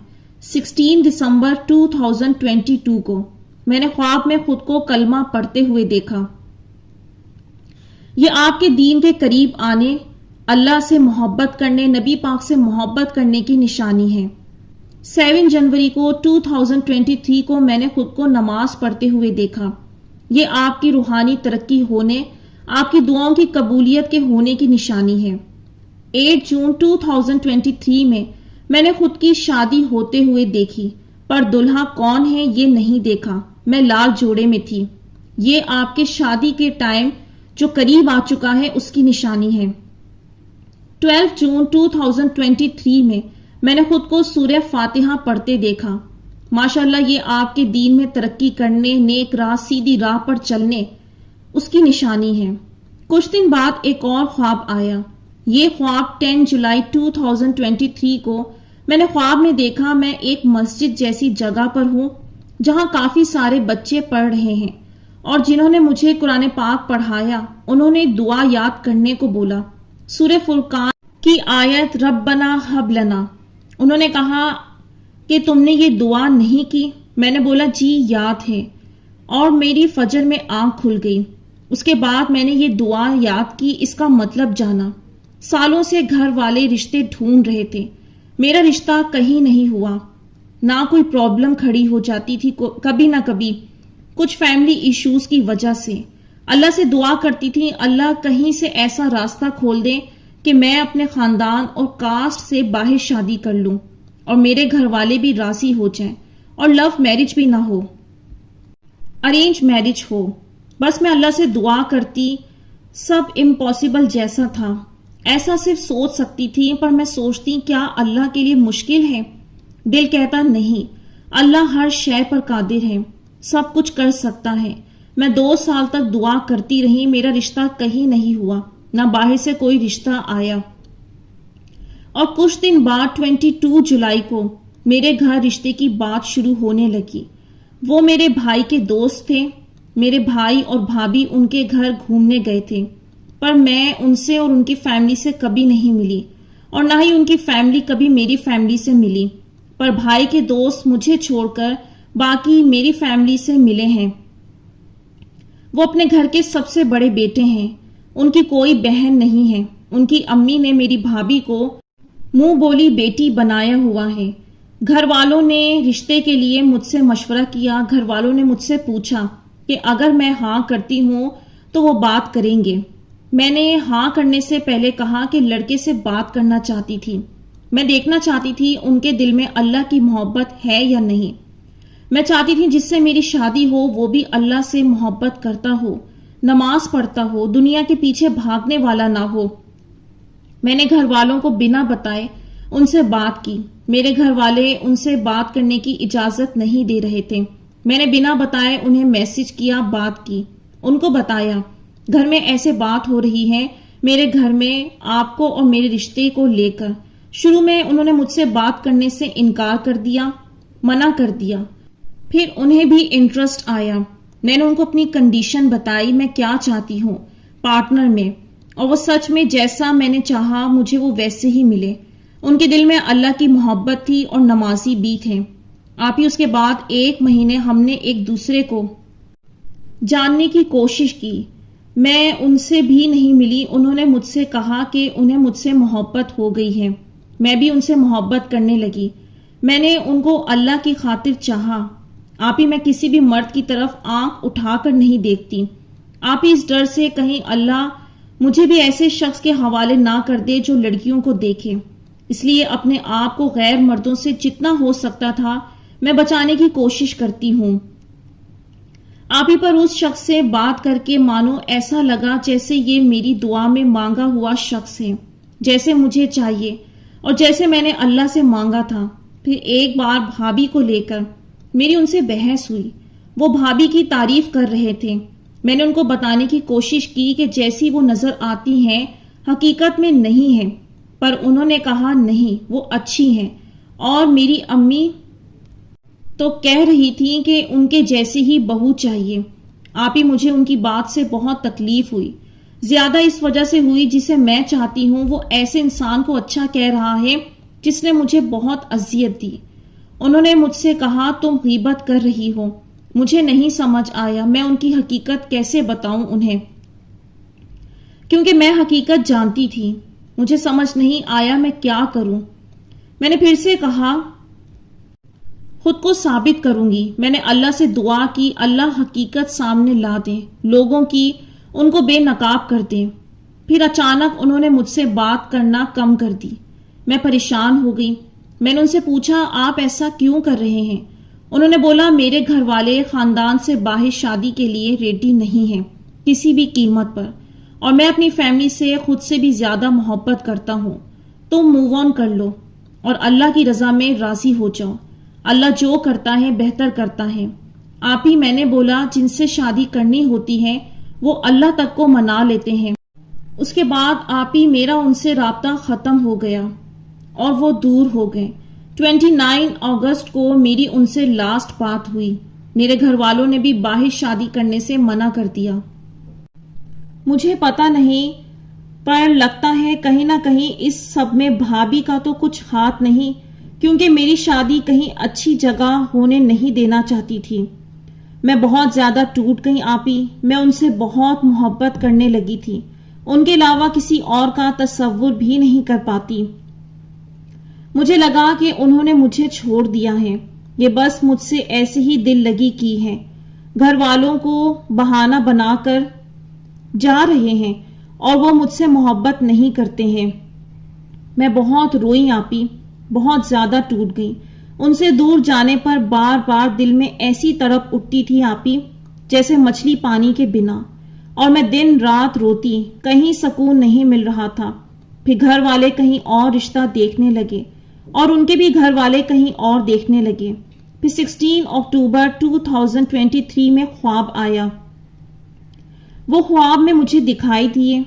16 دسمبر 2022 کو میں نے خواب میں خود کو کلمہ پڑھتے ہوئے دیکھا۔ یہ آپ کے دین کے قریب آنے، اللہ سے محبت کرنے، نبی پاک سے محبت کرنے کی نشانی ہے۔ 7 جنوری کو 2023 کو میں نے خود کو نماز پڑھتے ہوئے دیکھا۔ یہ آپ کی روحانی ترقی ہونے، آپ کی دعاؤں کی قبولیت کے ہونے کی نشانی ہے۔ 8 جون 2023 میں نے خود کی شادی ہوتے ہوئے دیکھی، پر دلہا کون ہے یہ نہیں دیکھا، میں لال جوڑے میں تھی۔ یہ آپ کے شادی کے ٹائم جو قریب آ چکا ہے اس کی نشانی ہے۔ 12 جون 2023 میں نے خود کو سورہ فاتحہ پڑھتے دیکھا۔ ماشاءاللہ یہ آپ کے دین میں ترقی کرنے، نیک راہ، سیدھی راہ پر چلنے اس کی نشانی ہے۔ کچھ دن بعد ایک اور خواب آیا۔ یہ خواب 10 جولائی 2023 کو میں نے خواب میں دیکھا، میں ایک مسجد جیسی جگہ پر ہوں جہاں کافی سارے بچے پڑھ رہے ہیں اور جنہوں نے مجھے قرآن پاک پڑھایا انہوں نے دعا یاد کرنے کو بولا، سورہ فرقان کی آیت ربنا ہب لنا۔ انہوں نے کہا کہ تم نے یہ دعا نہیں کی؟ میں نے بولا جی یاد ہے، اور میری فجر میں آنکھ کھل گئی۔ اس کے بعد میں نے یہ دعا یاد کی، اس کا مطلب جانا۔ سالوں سے گھر والے رشتے ڈھونڈ رہے تھے، میرا رشتہ کہیں نہیں ہوا، نہ کوئی پرابلم کھڑی ہو جاتی تھی کبھی نہ کبھی، کچھ فیملی ایشوز کی وجہ سے۔ اللہ سے دعا کرتی تھی اللہ کہیں سے ایسا راستہ کھول دے کہ میں اپنے خاندان اور کاسٹ سے باہر شادی کر لوں اور میرے گھر والے بھی راضی ہو جائیں اور لو میرج بھی نہ ہو، ارینج میرج ہو۔ بس میں اللہ سے دعا کرتی، سب امپاسبل جیسا تھا، ایسا صرف سوچ سکتی تھی، پر میں سوچتی کیا اللہ کے لیے مشکل ہے؟ دل کہتا نہیں، اللہ ہر شے پر قادر ہے، سب کچھ کر سکتا ہے۔ میں 2 سال تک دعا کرتی رہی، میرا رشتہ کہیں نہیں ہوا، نہ باہر سے کوئی رشتہ آیا۔ اور کچھ دن بعد 22 جولائی کو میرے گھر رشتے کی بات شروع ہونے لگی۔ وہ میرے بھائی کے دوست تھے، میرے بھائی اور بھابھی ان کے گھر گھومنے گئے تھے، پر میں ان سے اور ان کی فیملی سے کبھی نہیں ملی اور نہ ہی ان کی فیملی کبھی میری فیملی سے ملی، پر بھائی کے دوست مجھے چھوڑ کر باقی میری فیملی سے ملے ہیں۔ وہ اپنے گھر کے سب سے بڑے بیٹے ہیں، ان کی کوئی بہن نہیں ہے۔ ان کی امی نے میری بھابھی کو منہ بولی بیٹی بنایا ہوا ہے۔ گھر والوں نے رشتے کے لیے مجھ سے مشورہ کیا. گھر والوں نے مجھ سے پوچھا کہ اگر میں ہاں کرتی ہوں تو وہ بات کریں گے. میں نے ہاں کرنے سے پہلے کہا کہ لڑکے سے بات کرنا چاہتی تھی. میں دیکھنا چاہتی تھی ان کے دل میں اللہ کی محبت ہے یا نہیں. میں چاہتی تھی جس سے میری شادی ہو وہ بھی اللہ سے محبت کرتا ہو, نماز پڑھتا ہو, دنیا کے پیچھے بھاگنے والا نہ ہو. میں نے گھر والوں کو بنا بتائے ان سے بات کی. میرے گھر والے ان سے بات کرنے کی اجازت نہیں دے رہے تھے. میں نے بنا بتائے انہیں میسج کیا, بات کی, ان کو بتایا گھر میں ایسے بات ہو رہی ہے میرے گھر میں آپ کو اور میرے رشتے کو لے کر. شروع میں انہوں نے مجھ سے بات کرنے سے انکار کر دیا, منع کر دیا. پھر انہیں بھی انٹرسٹ آیا. میں نے ان کو اپنی کنڈیشن بتائی, میں کیا چاہتی ہوں پارٹنر میں, اور وہ سچ میں جیسا میں نے چاہا مجھے وہ ویسے ہی ملے. ان کے دل میں اللہ کی محبت تھی اور نمازی بھی تھے. آپ ہی اس کے بعد 1 مہینے ہم نے ایک دوسرے کو جاننے کی کوشش کی. میں ان سے بھی نہیں ملی. انہوں نے مجھ سے کہا کہ انہیں مجھ سے محبت ہو گئی ہے. میں بھی ان سے محبت کرنے لگی. میں نے ان کو اللہ کی خاطر چاہا. آپ ہی میں کسی بھی مرد کی طرف آنکھ اٹھا کر نہیں دیکھتی. آپ ہی اس ڈر سے کہیں اللہ مجھے بھی ایسے شخص کے حوالے نہ کر دے جو لڑکیوں کو دیکھے. اس لیے اپنے آپ کو غیر مردوں سے جتنا ہو سکتا تھا میں بچانے کی کوشش کرتی ہوں. آپ ہی پر اس شخص سے بات کر کے مانو ایسا لگا جیسے یہ میری دعا میں مانگا ہوا شخص ہے, جیسے مجھے چاہیے اور جیسے میں نے اللہ سے مانگا تھا. پھر ایک بار بھابھی کو لے کر میری ان سے بحث ہوئی. وہ بھابھی کی تعریف کر رہے تھے. میں نے ان کو بتانے کی کوشش کی کہ جیسی وہ نظر آتی ہیں حقیقت میں نہیں ہیں, پر انہوں نے کہا نہیں وہ اچھی ہیں. اور میری امی تو کہہ رہی تھی کہ ان کے جیسی ہی بہو چاہیے. آپ ہی مجھے ان کی بات سے بہت تکلیف ہوئی. زیادہ اس وجہ سے ہوئی جسے میں چاہتی ہوں وہ ایسے انسان کو اچھا کہہ رہا ہے جس نے مجھے بہت اذیت دی. انہوں نے مجھ سے کہا تم غیبت کر رہی ہو. مجھے نہیں سمجھ آیا میں ان کی حقیقت کیسے بتاؤں انہیں, کیونکہ میں حقیقت جانتی تھی. مجھے سمجھ نہیں آیا میں کیا کروں. میں نے پھر سے کہا خود کو ثابت کروں گی. میں نے اللہ سے دعا کی اللہ حقیقت سامنے لا دے, لوگوں کی ان کو بے نقاب کر دے. پھر اچانک انہوں نے مجھ سے بات کرنا کم کر دی. میں پریشان ہو گئی. میں نے ان سے پوچھا آپ ایسا کیوں کر رہے ہیں. انہوں نے بولا میرے گھر والے خاندان سے باہر شادی کے لیے ریڈی نہیں ہیں کسی بھی قیمت پر, اور میں اپنی فیملی سے خود سے بھی زیادہ محبت کرتا ہوں. تم موو آن کر لو اور اللہ کی رضا میں راضی ہو جاؤ. اللہ جو کرتا ہے بہتر کرتا ہے. آپ ہی میں نے بولا جن سے شادی کرنی ہوتی ہے وہ اللہ تک کو منا لیتے ہیں. اس کے بعد آپ ہی میرا ان سے رابطہ ختم ہو گیا اور وہ دور ہو گئے. 29 اگست کو میری ان سے لاسٹ بات ہوئی. میرے گھر والوں نے بھی باہر شادی کرنے سے منع کر دیا. مجھے پتا نہیں پر لگتا ہے کہیں نہ کہیں اس سب میں بھابھی کا تو کچھ ہاتھ نہیں, کیونکہ میری شادی کہیں اچھی جگہ ہونے نہیں دینا چاہتی تھی. میں بہت زیادہ ٹوٹ گئی آپی. میں ان سے بہت محبت کرنے لگی تھی. ان کے علاوہ کسی اور کا تصور بھی نہیں کر پاتی. مجھے لگا کہ انہوں نے مجھے چھوڑ دیا ہے. یہ بس مجھ سے ایسے ہی دل لگی کی ہے. گھر والوں کو بہانہ بنا کر جا رہے ہیں اور وہ مجھ سے محبت نہیں کرتے ہیں. میں بہت روئی آپی, بہت زیادہ ٹوٹ گئی. ان سے دور جانے پر بار بار دل میں ایسی تڑپ اٹھتی تھی آپی جیسے مچھلی پانی کے بنا, اور میں دن رات روتی. کہیں سکون نہیں مل رہا تھا. پھر گھر والے کہیں اور رشتہ دیکھنے لگے اور ان کے بھی گھر والے کہیں اور دیکھنے لگے. پھر 16 اکتوبر 2023 میں خواب آیا. وہ خواب میں مجھے دکھائی دیے.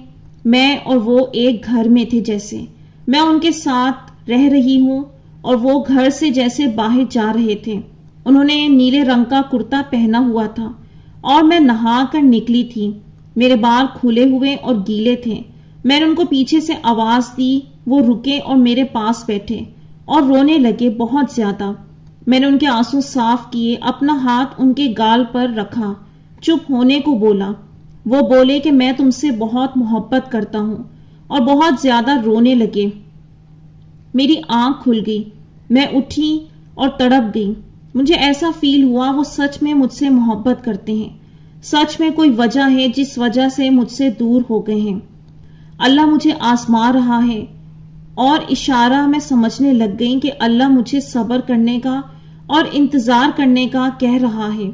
میں اور وہ ایک گھر میں تھے, جیسے میں ان کے ساتھ رہ رہی ہوں اور وہ گھر سے جیسے باہر جا رہے تھے. انہوں نے نیلے رنگ کا کرتا پہنا ہوا تھا اور میں نہا کر نکلی تھی. میرے بال کھلے ہوئے اور گیلے تھے. میں نے ان کو پیچھے سے آواز دی. وہ رکے اور میرے پاس بیٹھے اور رونے لگے بہت زیادہ. میں نے ان کے آنسو صاف کیے, اپنا ہاتھ ان کے گال پر رکھا, چپ ہونے کو بولا. وہ بولے کہ میں تم سے بہت محبت کرتا ہوں, اور بہت زیادہ رونے لگے. میری آنکھ کھل گئی. میں اٹھی اور تڑپ گئی. مجھے ایسا فیل ہوا وہ سچ میں مجھ سے محبت کرتے ہیں. سچ میں کوئی وجہ ہے جس وجہ سے مجھ سے دور ہو گئے ہیں. اللہ مجھے آزما رہا ہے. اور اشارہ میں سمجھنے لگ گئی کہ اللہ مجھے صبر کرنے کا اور انتظار کرنے کا کہہ رہا ہے.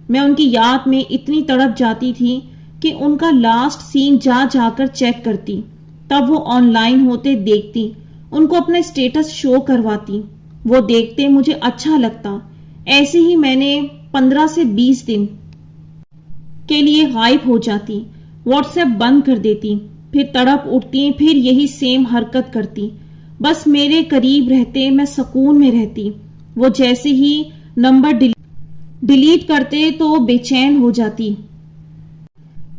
میں ان کی یاد میں اتنی تڑپ جاتی تھی کہ ان کا لاسٹ سین جا جا کر چیک کرتی. تب وہ آن لائن ہوتے دیکھتی, ان کو اپنا اسٹیٹس شو کرواتی. وہ دیکھتے مجھے اچھا لگتا. ایسے ہی میں نے 15 سے 20 دن کے لیے غائب ہو جاتی, واٹس ایپ بند کر دیتی, پھر تڑپ اٹھتی, پھر یہی سیم حرکت کرتی. بس میرے قریب رہتے میں سکون میں رہتی. وہ جیسے ہی نمبر ڈیلیٹ کرتے تو بے چین ہو جاتی.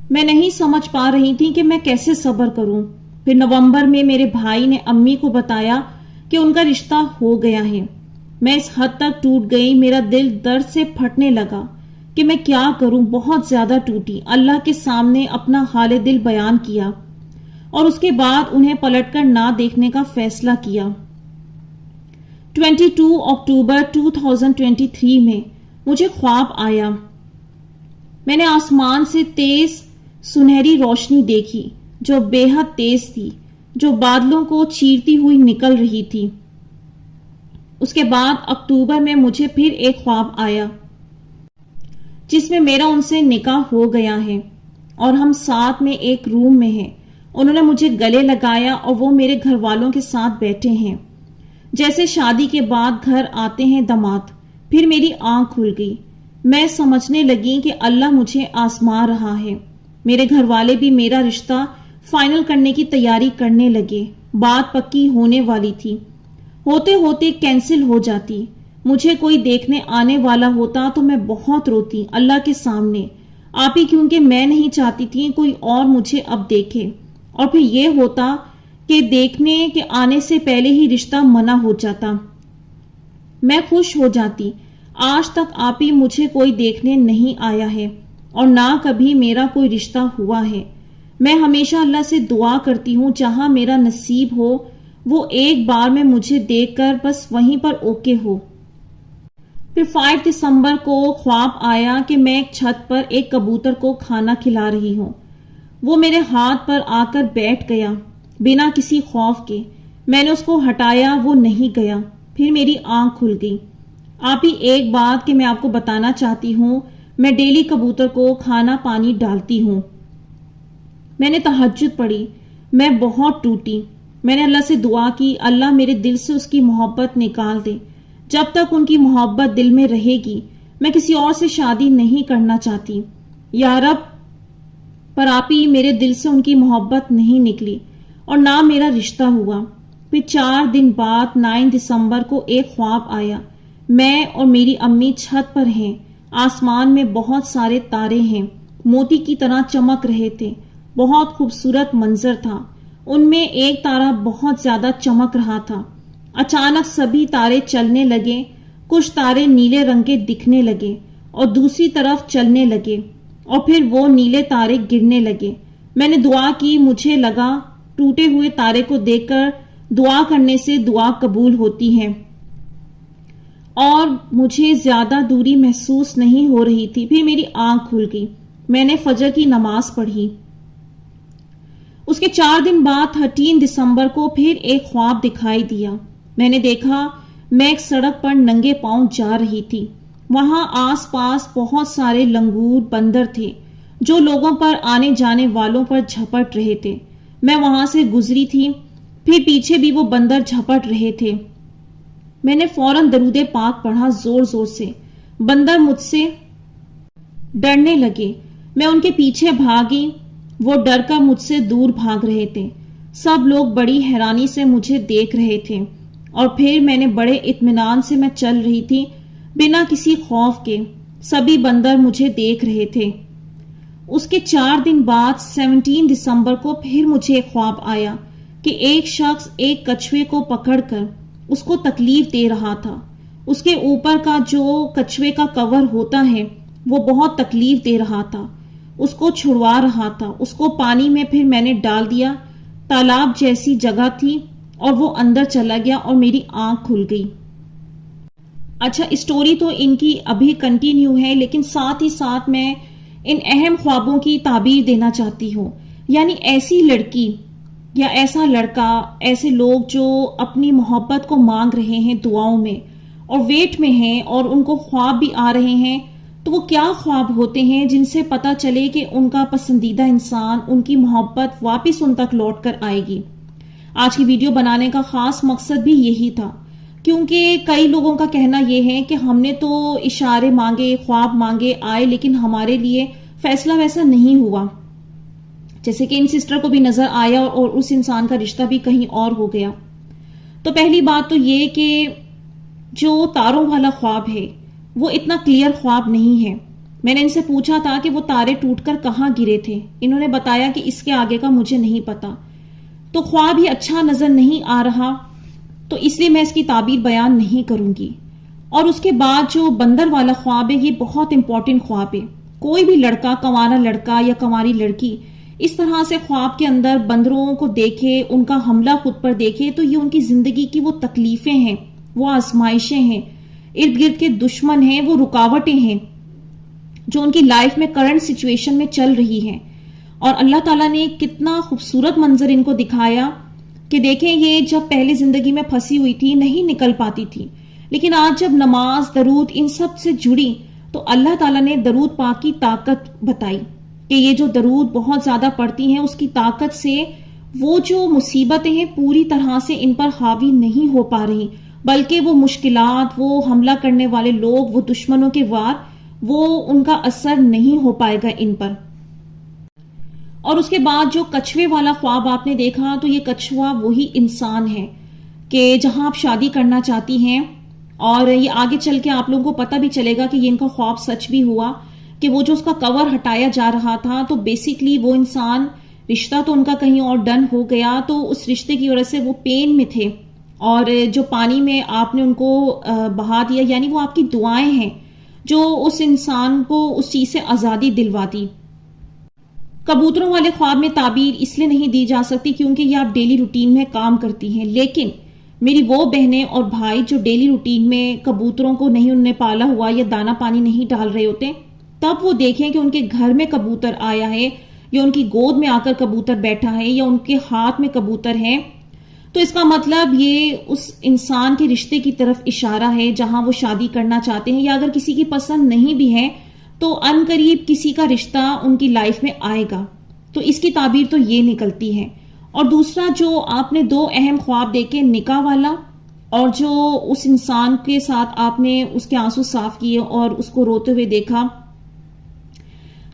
میں نہیں سمجھ پا رہی تھی کہ میں کیسے صبر کروں. پھر نومبر میں میرے بھائی نے امی کو بتایا کہ ان کا رشتہ ہو گیا ہے. میں اس حد تک ٹوٹ گئی, میرا دل درد سے پھٹنے لگا کہ میں کیا کروں. بہت زیادہ ٹوٹی. اللہ کے سامنے اپنا حال دل بیان کیا اور اس کے بعد انہیں پلٹ کر نہ دیکھنے کا فیصلہ کیا. 22 اکتوبر 2023 میں مجھے خواب آیا. میں نے آسمان سے تیز سنہری روشنی دیکھی جو بے حد تیز تھی, جو بادلوں کو چیرتی ہوئی نکل رہی تھی. اس کے بعد اکتوبر میں مجھے پھر ایک خواب آیا جس میں میرا ان سے نکاح ہو گیا ہے اور ہم ساتھ میں ایک روم میں ہیں. انہوں نے مجھے گلے لگایا اور وہ میرے گھر والوں کے ساتھ بیٹھے ہیں جیسے شادی کے بعد گھر آتے ہیں داماد. پھر میری آنکھ کھل گئی. میں سمجھنے لگی کہ اللہ مجھے آزما رہا ہے. میرے گھر والے بھی میرا رشتہ فائنل کرنے کی تیاری کرنے لگے. بات پکی ہونے والی تھی, ہوتے ہوتے کینسل ہو جاتی. مجھے کوئی دیکھنے آنے والا ہوتا تو میں بہت روتی اللہ کے سامنے آپ ہی, کیونکہ میں نہیں چاہتی تھی کوئی اور مجھے اب دیکھے. اور پھر یہ ہوتا کہ دیکھنے کے آنے سے پہلے ہی رشتہ منع ہو جاتا. میں خوش ہو جاتی. آج تک آپ ہی مجھے کوئی دیکھنے نہیں آیا ہے اور نہ کبھی میرا کوئی رشتہ ہوا ہے. میں ہمیشہ اللہ سے دعا کرتی ہوں جہاں میرا نصیب ہو وہ ایک بار میں مجھے دیکھ کر بس وہیں پر اوکے ہو. پھر 5 دسمبر کو خواب آیا کہ میں ایک چھت پر ایک کبوتر کو کھانا کھلا رہی ہوں. وہ میرے ہاتھ پر آ کر بیٹھ گیا بنا کسی خوف کے. میں نے اس کو ہٹایا, وہ نہیں گیا. پھر میری آنکھ کھل گئی. آپ ہی ایک بات کہ میں آپ کو بتانا چاہتی ہوں, میں ڈیلی کبوتر کو کھانا پانی ڈالتی ہوں. میں نے تہجد پڑھی. میں بہت ٹوٹی. میں نے اللہ سے دعا کی, اللہ میرے دل سے اس کی محبت نکال دے. جب تک ان کی محبت دل میں رہے گی میں کسی اور سے شادی نہیں کرنا چاہتی. یا رب, پر آپ ہی میرے دل سے ان کی محبت نہیں نکلی اور نہ میرا رشتہ ہوا. پھر 4 دن بعد 9 دسمبر کو ایک خواب آیا. میں اور میری امی چھت پر ہیں. آسمان میں بہت سارے تارے ہیں, موتی کی طرح چمک رہے تھے. بہت خوبصورت منظر تھا. ان میں ایک تارا بہت زیادہ چمک رہا تھا. اچانک سبھی تارے چلنے لگے. کچھ تارے نیلے رنگ کے دکھنے لگے اور دوسری طرف چلنے لگے اور پھر وہ نیلے تارے گرنے لگے. میں نے دعا کی. مجھے لگا ٹوٹے ہوئے تارے کو دیکھ کر دعا کرنے سے دعا قبول ہوتی ہے اور مجھے زیادہ دوری محسوس نہیں ہو رہی تھی. پھر میری آنکھ کھل گئی. میں نے فجر کی نماز پڑھی. اس کے 4 دن بعد 13 دسمبر کو پھر ایک خواب دکھائی دیا. میں نے دیکھا میں ایک سڑک پر ننگے پاؤں جا رہی تھی. وہاں آس پاس بہت سارے لنگور بندر تھے جو لوگوں پر آنے جانے والوں پر جھپٹ رہے تھے. میں وہاں سے گزری تھی. پھر پیچھے بھی وہ بندر جھپٹ رہے تھے. میں نے فوراً درود پاک پڑھا زور زور سے. بندر مجھ سے ڈرنے لگے. میں ان کے پیچھے بھاگی. وہ ڈر کر مجھ سے دور بھاگ رہے تھے. سب لوگ بڑی حیرانی سے مجھے دیکھ رہے تھے اور پھر میں نے بڑے اطمینان سے میں چل رہی تھی بنا کسی خوف کے. سبھی بندر مجھے دیکھ رہے تھے. اس کے 4 دن بعد 17 دسمبر کو پھر مجھے ایک خواب آیا کہ ایک شخص ایک کچھوے کو پکڑ کر اس کو تکلیف دے رہا تھا. اس کے اوپر کا جو کچھوے کا کور ہوتا ہے وہ بہت تکلیف دے رہا تھا. اس کو چھڑوا رہا تھا. اس کو پانی میں پھر میں نے ڈال دیا. تالاب جیسی جگہ تھی اور وہ اندر چلا گیا اور میری آنکھ کھل گئی. اچھا، اسٹوری تو ان کی ابھی کنٹینیو ہے، لیکن ساتھ ہی ساتھ میں ان اہم خوابوں کی تعبیر دینا چاہتی ہوں. یعنی ایسی لڑکی یا ایسا لڑکا، ایسے لوگ جو اپنی محبت کو مانگ رہے ہیں دعاؤں میں اور ویٹ میں ہیں اور ان کو خواب بھی آ رہے ہیں، تو وہ کیا خواب ہوتے ہیں جن سے پتہ چلے کہ ان کا پسندیدہ انسان، ان کی محبت واپس ان تک لوٹ کر آئے گی. آج کی ویڈیو بنانے کا خاص مقصد بھی یہی تھا، کیونکہ کئی لوگوں کا کہنا یہ ہے کہ ہم نے تو اشارے مانگے، خواب مانگے، آئے، لیکن ہمارے لیے فیصلہ ویسا نہیں ہوا. جیسے کہ ان سسٹر کو بھی نظر آیا اور اس انسان کا رشتہ بھی کہیں اور ہو گیا. تو پہلی بات تو یہ کہ جو تاروں والا خواب ہے وہ اتنا کلیئر خواب نہیں ہے. میں نے ان سے پوچھا تھا کہ وہ تارے ٹوٹ کر کہاں گرے تھے. انہوں نے بتایا کہ اس کے آگے کا مجھے نہیں پتا. تو خواب ہی اچھا نظر نہیں آ رہا، تو اس لیے میں اس کی تعبیر بیان نہیں کروں گی. اور اس کے بعد جو بندر والا خواب ہے، یہ بہت امپورٹنٹ خواب ہے. کوئی بھی لڑکا، کنوارا لڑکا یا کنواری لڑکی اس طرح سے خواب کے اندر بندروں کو دیکھے، ان کا حملہ خود پر دیکھے، تو یہ ان کی زندگی کی وہ تکلیفیں ہیں، وہ آزمائشیں ہیں، ارد گرد کے دشمن ہیں، وہ رکاوٹیں ہیں جو ان کی لائف میں کرنٹ سچویشن میں چل رہی ہیں. اور اللہ تعالیٰ نے کتنا خوبصورت منظر ان کو دکھایا کہ دیکھیں، یہ جب پہلے زندگی میں پھنسی ہوئی تھی، نہیں نکل پاتی تھی، لیکن آج جب نماز، درود ان سب سے جڑی تو اللہ تعالیٰ نے درود پاک کی طاقت بتائی کہ یہ جو درود بہت زیادہ پڑتی ہیں، اس کی طاقت سے وہ جو مصیبتیں ہیں پوری طرح سے ان پر حاوی نہیں ہو پا رہی، بلکہ وہ مشکلات، وہ حملہ کرنے والے لوگ، وہ دشمنوں کے وار، وہ ان کا اثر نہیں ہو پائے گا ان پر. اور اس کے بعد جو کچھوے والا خواب آپ نے دیکھا، تو یہ کچھوا وہی انسان ہے کہ جہاں آپ شادی کرنا چاہتی ہیں، اور یہ آگے چل کے آپ لوگوں کو پتہ بھی چلے گا کہ یہ ان کا خواب سچ بھی ہوا کہ وہ جو اس کا کور ہٹایا جا رہا تھا، تو بیسیکلی وہ انسان، رشتہ تو ان کا کہیں اور ڈن ہو گیا، تو اس رشتے کی وجہ سے وہ پین میں تھے، اور جو پانی میں آپ نے ان کو بہا دیا، یعنی وہ آپ کی دعائیں ہیں جو اس انسان کو اس چیز سے آزادی دلواتی. کبوتروں والے خواب میں تعبیر اس لیے نہیں دی جا سکتی کیونکہ یہ آپ ڈیلی روٹین میں کام کرتی ہیں، لیکن میری وہ بہنیں اور بھائی جو ڈیلی روٹین میں کبوتروں کو نہیں انہوں نے پالا ہوا یا دانا پانی نہیں ڈال رہے ہوتے، تب وہ دیکھیں کہ ان کے گھر میں کبوتر آیا ہے یا ان کی گود میں آ کر کبوتر بیٹھا ہے یا ان کے ہاتھ میں کبوتر ہے، تو اس کا مطلب یہ اس انسان کے رشتے کی طرف اشارہ ہے جہاں وہ شادی کرنا چاہتے ہیں، یا اگر کسی کی پسند نہیں بھی ہے تو ان قریب کسی کا رشتہ ان کی لائف میں آئے گا. تو اس کی تعبیر تو یہ نکلتی ہے. اور دوسرا جو آپ نے دو اہم خواب دیکھے، نکاح والا اور جو اس انسان کے ساتھ آپ نے اس کے آنسو صاف کیے اور اس کو روتے ہوئے دیکھا،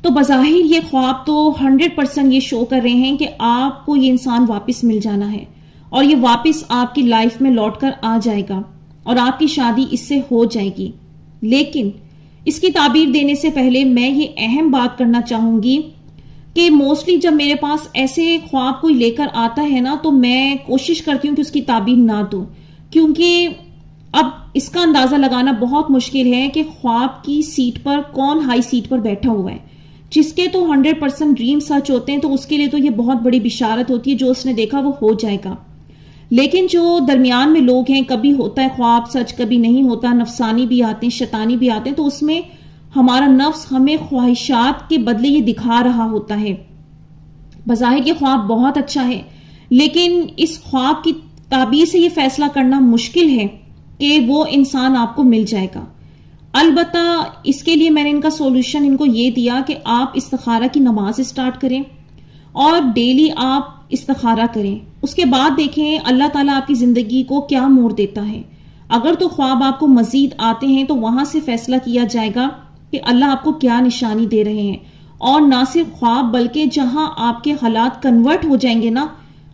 تو بظاہر یہ خواب تو 100% یہ شو کر رہے ہیں کہ آپ کو یہ انسان واپس مل جانا ہے اور یہ واپس آپ کی لائف میں لوٹ کر آ جائے گا اور آپ کی شادی اس سے ہو جائے گی. لیکن اس کی تعبیر دینے سے پہلے میں یہ اہم بات کرنا چاہوں گی کہ موسٹلی جب میرے پاس ایسے خواب کوئی لے کر آتا ہے نا، تو میں کوشش کرتی ہوں کہ اس کی تعبیر نہ دوں، کیونکہ اب اس کا اندازہ لگانا بہت مشکل ہے کہ خواب کی سیٹ پر کون ہائی سیٹ پر بیٹھا ہوا ہے. جس کے تو 100% ڈریم سچ ہوتے ہیں تو اس کے لیے تو یہ بہت بڑی بشارت ہوتی ہے، جو اس نے دیکھا وہ ہو جائے گا. لیکن جو درمیان میں لوگ ہیں، کبھی ہوتا ہے خواب سچ، کبھی نہیں ہوتا، نفسانی بھی آتے ہیں، شیطانی بھی آتے ہیں، تو اس میں ہمارا نفس ہمیں خواہشات کے بدلے یہ دکھا رہا ہوتا ہے. بظاہر یہ خواب بہت اچھا ہے، لیکن اس خواب کی تعبیر سے یہ فیصلہ کرنا مشکل ہے کہ وہ انسان آپ کو مل جائے گا. البتہ اس کے لیے میں نے ان کا سولوشن ان کو یہ دیا کہ آپ استخارہ کی نماز اسٹارٹ کریں اور ڈیلی آپ استخارہ کریں. اس کے بعد دیکھیں اللہ تعالیٰ آپ کی زندگی کو کیا موڑ دیتا ہے. اگر تو خواب آپ کو مزید آتے ہیں تو وہاں سے فیصلہ کیا جائے گا کہ اللہ آپ کو کیا نشانی دے رہے ہیں. اور نہ صرف خواب بلکہ جہاں آپ کے حالات کنورٹ ہو جائیں گے نا،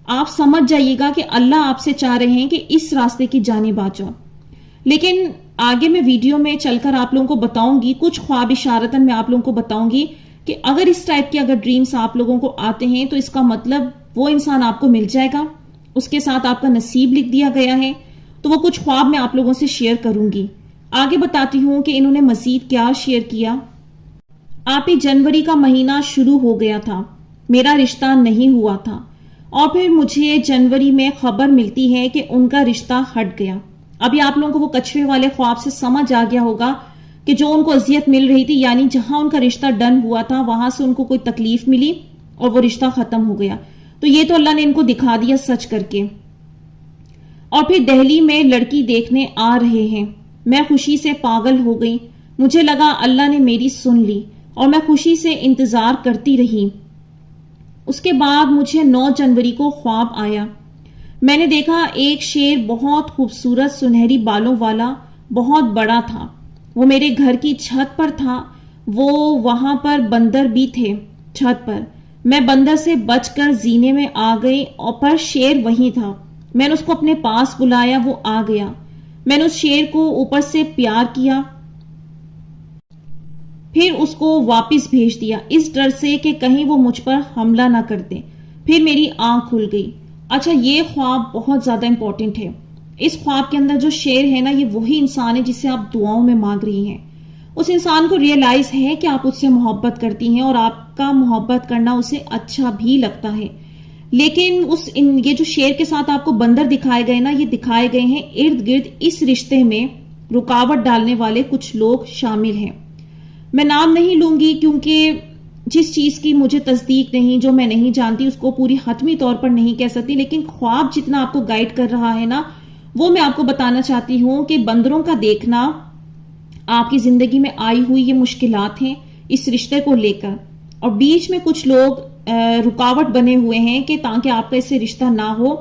آپ سمجھ جائیے گا کہ اللہ آپ سے چاہ رہے ہیں کہ اس راستے کی جانب آ جاؤ. لیکن آگے میں ویڈیو میں چل کر آپ لوگوں کو بتاؤں گی، کچھ خواب اشارتاً میں آپ لوگوں کو بتاؤں گی کہ اگر اس ٹائپ کے اگر ڈریمز آپ لوگوں کو آتے ہیں تو اس کا مطلب وہ انسان آپ کو مل جائے گا، اس کے ساتھ آپ کا نصیب لکھ دیا گیا ہے. تو وہ کچھ خواب میں آپ لوگوں سے شیئر کروں گی. آگے بتاتی ہوں کہ انہوں نے مزید کیا شیئر کیا. آپ ہی جنوری کا مہینہ شروع ہو گیا تھا، میرا رشتہ نہیں ہوا تھا، اور پھر مجھے جنوری میں خبر ملتی ہے کہ ان کا رشتہ ہٹ گیا. ابھی آپ لوگوں کو وہ کچھوے والے خواب سے سمجھ آ گیا ہوگا کہ جو ان کو اذیت مل رہی تھی، یعنی جہاں ان کا رشتہ ڈن ہوا تھا وہاں سے ان کو کوئی تکلیف ملی اور وہ رشتہ ختم ہو گیا. تو یہ تو اللہ نے ان کو دکھا دیا سچ کر کے. اور پھر دہلی میں لڑکی دیکھنے آ رہے ہیں. میں خوشی سے پاگل ہو گئی. مجھے لگا اللہ نے میری سن لی اور میں خوشی سے انتظار کرتی رہی. اس کے بعد مجھے 9 جنوری کو خواب آیا. میں نے دیکھا ایک شیر بہت خوبصورت سنہری بالوں والا بہت بڑا تھا. وہ میرے گھر کی چھت پر تھا. وہ وہاں پر بندر بھی تھے چھت پر. میں بندر سے بچ کر زینے میں آ گئی اور پر شیر وہیں تھا. میں نے اس کو اپنے پاس بلایا، وہ آ گیا. میں نے اس شیر کو اوپر سے پیار کیا، پھر اس کو واپس بھیج دیا اس ڈر سے کہ کہیں وہ مجھ پر حملہ نہ کر دیں. پھر میری آنکھ کھل گئی. اچھا، یہ خواب بہت زیادہ امپورٹنٹ ہے. اس خواب کے اندر جو شیر ہے نا، یہ وہی انسان ہے جسے آپ دعاؤں میں مانگ رہی ہیں. اس انسان کو ریئلائز ہے کہ آپ اس سے محبت کرتی ہیں اور آپ کا محبت کرنا اسے اچھا بھی لگتا ہے. لیکن یہ جو شیر کے ساتھ آپ کو بندر دکھائے گئے نا، یہ دکھائے گئے ہیں ارد گرد اس رشتے میں رکاوٹ ڈالنے والے کچھ لوگ شامل ہیں. میں نام نہیں لوں گی کیونکہ جس چیز کی مجھے تصدیق نہیں، جو میں نہیں جانتی، اس کو پوری حتمی طور پر نہیں کہہ سکتی. لیکن خواب جتنا آپ کو گائیڈ کر رہا ہے نا، وہ میں آپ کو بتانا چاہتی ہوں کہ بندروں کا دیکھنا آپ کی زندگی میں آئی ہوئی یہ مشکلات ہیں اس رشتے کو لے کر، اور بیچ میں کچھ لوگ رکاوٹ بنے ہوئے ہیں کہ تاکہ آپ کا اس سے رشتہ نہ ہو.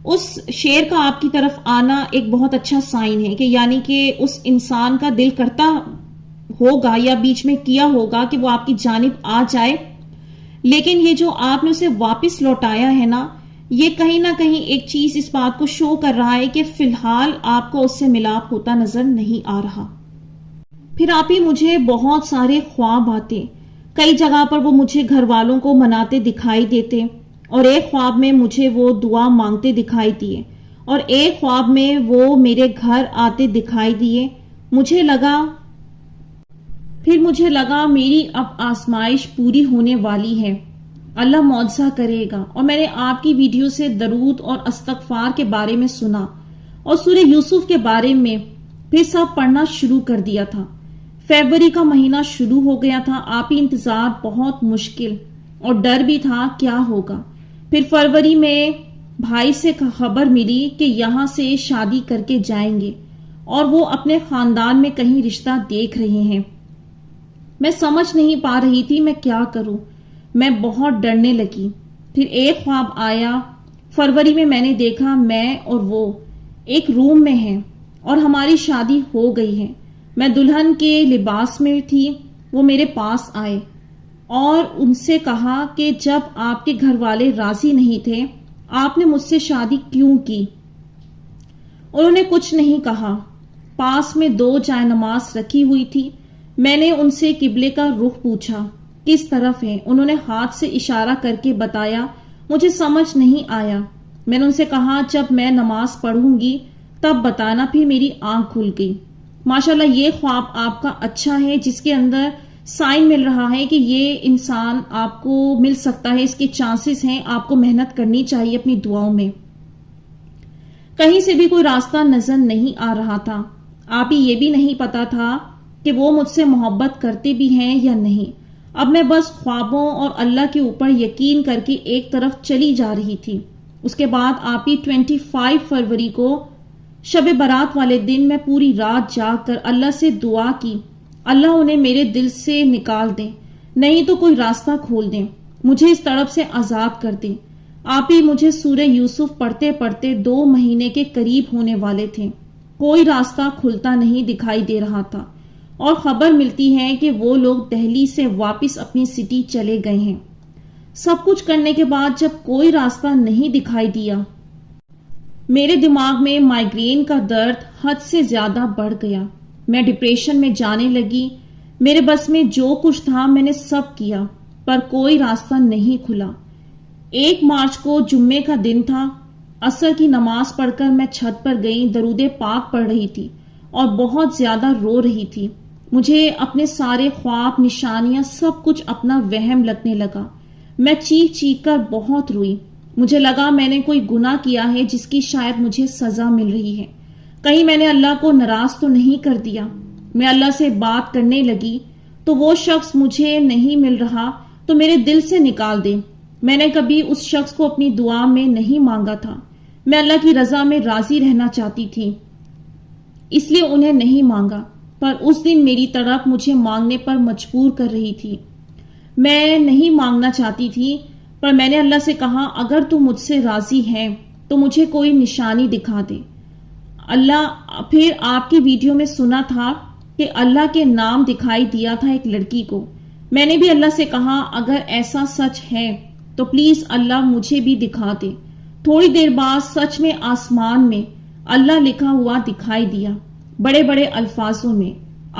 اس شیر کا آپ کی طرف آنا ایک بہت اچھا سائن ہے کہ یعنی کہ اس انسان کا دل کرتا ہوگا یا بیچ میں کیا ہوگا کہ وہ آپ کی جانب آ جائے. لیکن یہ جو آپ نے اسے واپس لوٹایا ہے نا، یہ کہیں نہ کہیں ایک چیز اس بات کو شو کر رہا ہے کہ فی الحال آپ کو اس سے ملاپ ہوتا نظر نہیں آ رہا. پھر آپ ہی مجھے بہت سارے خواب آتے. کئی جگہ پر وہ مجھے گھر والوں کو مناتے دکھائی دیتے، اور ایک خواب میں مجھے وہ دعا مانگتے دکھائی دیے، اور ایک خواب میں وہ میرے گھر آتے دکھائی دیے. مجھے لگا میری اب آزمائش پوری ہونے والی ہے، اللہ معجزہ کرے گا. اور میں نے آپ کی ویڈیو سے درود اور استغفار کے بارے میں سنا اور سورہ یوسف کے بارے میں پھر سب پڑھنا شروع کر دیا تھا. فروری کا مہینہ شروع ہو گیا تھا. آپ ہی انتظار بہت مشکل اور ڈر بھی تھا کیا ہوگا. پھر فروری میں بھائی سے خبر ملی کہ یہاں سے شادی کر کے جائیں گے اور وہ اپنے خاندان میں کہیں رشتہ دیکھ رہے ہیں. میں سمجھ نہیں پا رہی تھی میں کیا کروں. میں بہت ڈرنے لگی. پھر ایک خواب آیا. فروری میں نے دیکھا میں اور وہ ایک روم میں ہیں اور ہماری شادی ہو گئی ہے. میں دلہن کے لباس میں تھی. وہ میرے پاس آئے اور ان سے کہا کہ جب آپ کے گھر والے راضی نہیں تھے آپ نے مجھ سے شادی کیوں کی. انہوں نے کچھ نہیں کہا. پاس میں 2 جائے نماز رکھی ہوئی تھی. میں نے ان سے قبلے کا رخ پوچھا کس طرف ہے. انہوں نے ہاتھ سے اشارہ کر کے بتایا. مجھے سمجھ نہیں آیا. میں نے ان سے کہا جب میں نماز پڑھوں گی تب بتانا. پھر میری آنکھ کھل گئی. ماشاءاللہ یہ خواب آپ کا اچھا ہے جس کے اندر سائن مل رہا ہے کہ یہ انسان آپ کو مل سکتا ہے. اس کے چانسز ہیں. آپ کو محنت کرنی چاہیے اپنی دعاؤں میں. کہیں سے بھی کوئی راستہ نظر نہیں آ رہا تھا. آپ ہی یہ بھی نہیں پتا تھا کہ وہ مجھ سے محبت کرتے بھی ہیں یا نہیں. اب میں بس خوابوں اور اللہ کے اوپر یقین کر کے ایک طرف چلی جا رہی تھی. اس کے بعد آپ ہی 25 فروری کو شب برات والے دن میں پوری رات جاگ کر اللہ سے دعا کی اللہ انہیں میرے دل سے نکال دیں، نہیں تو کوئی راستہ کھول دیں، مجھے اس تڑپ سے آزاد کر دیں. آپ ہی مجھے سورہ یوسف پڑھتے پڑھتے 2 مہینے کے قریب ہونے والے تھے. کوئی راستہ کھلتا نہیں دکھائی دے رہا تھا اور خبر ملتی ہے کہ وہ لوگ دہلی سے واپس اپنی سٹی چلے گئے ہیں. سب کچھ کرنے کے بعد جب کوئی راستہ نہیں دکھائی دیا میرے دماغ میں مائیگرین کا درد حد سے زیادہ بڑھ گیا. میں ڈپریشن میں جانے لگی. میرے بس میں جو کچھ تھا میں نے سب کیا پر کوئی راستہ نہیں کھلا. 1 مارچ کو جمعے کا دن تھا. عصر کی نماز پڑھ کر میں چھت پر گئی. درود پاک پڑھ رہی تھی اور بہت زیادہ رو رہی تھی. مجھے اپنے سارے خواب، نشانیاں، سب کچھ اپنا وہم لگنے لگا. میں چیخ چیخ کر بہت روئی. مجھے لگا میں نے کوئی گناہ کیا ہے جس کی شاید مجھے سزا مل رہی ہے. کہیں میں نے اللہ کو ناراض تو نہیں کر دیا؟ میں اللہ سے بات کرنے لگی تو وہ شخص مجھے نہیں مل رہا تو میرے دل سے نکال دے۔ میں نے کبھی اس شخص کو اپنی دعا میں نہیں مانگا تھا۔ میں اللہ کی رضا میں راضی رہنا چاہتی تھی، اس لیے انہیں نہیں مانگا، پر اس دن میری تڑپ مجھے مانگنے پر مجبور کر رہی تھی۔ میں نہیں مانگنا چاہتی تھی، پر میں نے اللہ سے کہا اگر تو مجھ سے راضی ہے تو مجھے کوئی نشانی دکھا دے۔ اللہ پھر آپ کی ویڈیو میں سنا تھا کہ اللہ کے نام دکھائی دیا تھا ایک لڑکی کو۔ میں نے بھی اللہ سے کہا اگر ایسا سچ ہے تو پلیز اللہ مجھے بھی دکھا دے۔ تھوڑی دیر بعد سچ میں آسمان میں اللہ لکھا ہوا دکھائی دیا، بڑے بڑے الفاظوں میں۔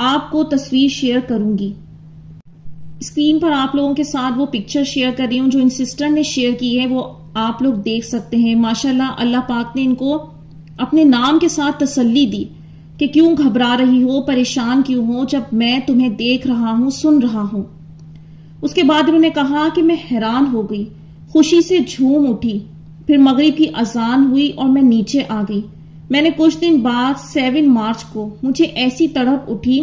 آپ کو تصویر شیئر کروں گی، اسکرین پر آپ لوگوں کے ساتھ وہ پکچر شیئر کر رہی ہوں جو ان سسٹر نے شیئر کی ہے، وہ آپ لوگ دیکھ سکتے ہیں۔ ماشاءاللہ اللہ پاک نے ان کو اپنے نام کے ساتھ تسلی دی کہ کیوں گھبرا رہی ہو، پریشان کیوں ہو، جب میں تمہیں دیکھ رہا ہوں، سن رہا ہوں۔ اس کے بعد انہوں نے کہا کہ میں حیران ہو گئی، خوشی سے جھوم اٹھی، پھر مغرب کی اذان ہوئی اور میں نیچے آ گئی۔ میں نے کچھ دن بعد 7 مارچ کو مجھے ایسی تڑپ اٹھی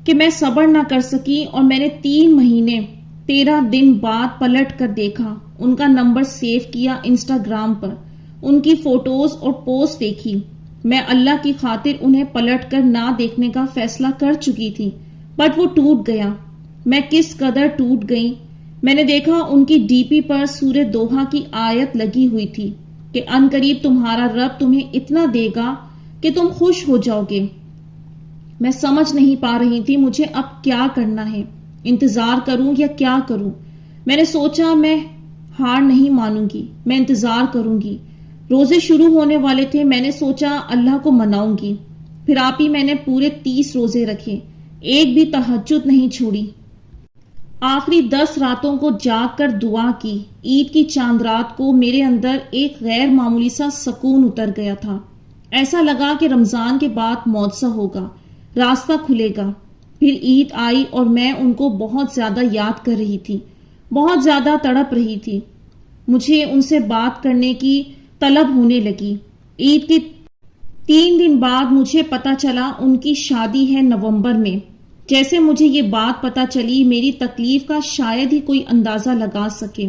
کہ میں صبر نہ کر سکی اور میں نے 3 مہینے 13 دن بعد پلٹ کر دیکھا، ان کا نمبر سیو کیا انسٹاگرام پر، ان کی فوٹوز اور پوسٹ دیکھی۔ میں اللہ کی خاطر انہیں پلٹ کر نہ دیکھنے کا فیصلہ کر چکی تھی، بٹ وہ ٹوٹ گیا۔ میں کس قدر ٹوٹ گئی۔ میں نے دیکھا ان کی ڈی پی پر سورہ دوحہ کی آیت لگی ہوئی تھی کہ عنقریب تمہارا رب تمہیں اتنا دے گا کہ تم خوش ہو جاؤ گے۔ میں سمجھ نہیں پا رہی تھی مجھے اب کیا کرنا ہے، انتظار کروں یا کیا کروں۔ میں نے سوچا میں ہار نہیں مانوں گی، میں انتظار کروں گی۔ روزے شروع ہونے والے تھے، میں نے سوچا اللہ کو مناؤں گی۔ پھر آپ ہی میں نے پورے 30 روزے رکھے، ایک بھی تہجد نہیں چھوڑی۔ آخری 10 راتوں کو جاگ کر دعا کی۔ عید کی چاند رات کو میرے اندر ایک غیر معمولی سا سکون اتر گیا تھا۔ ایسا لگا کہ رمضان کے بعد معجزہ ہوگا، راستہ کھلے گا۔ پھر عید آئی اور میں ان کو بہت زیادہ یاد کر رہی تھی، بہت زیادہ تڑپ رہی تھی۔ مجھے ان سے بات کرنے کی طلب ہونے لگی۔ عید کے 3 دن بعد مجھے پتا چلا ان کی شادی ہے نومبر میں۔ جیسے مجھے یہ بات پتا چلی، میری تکلیف کا شاید ہی کوئی اندازہ لگا سکے۔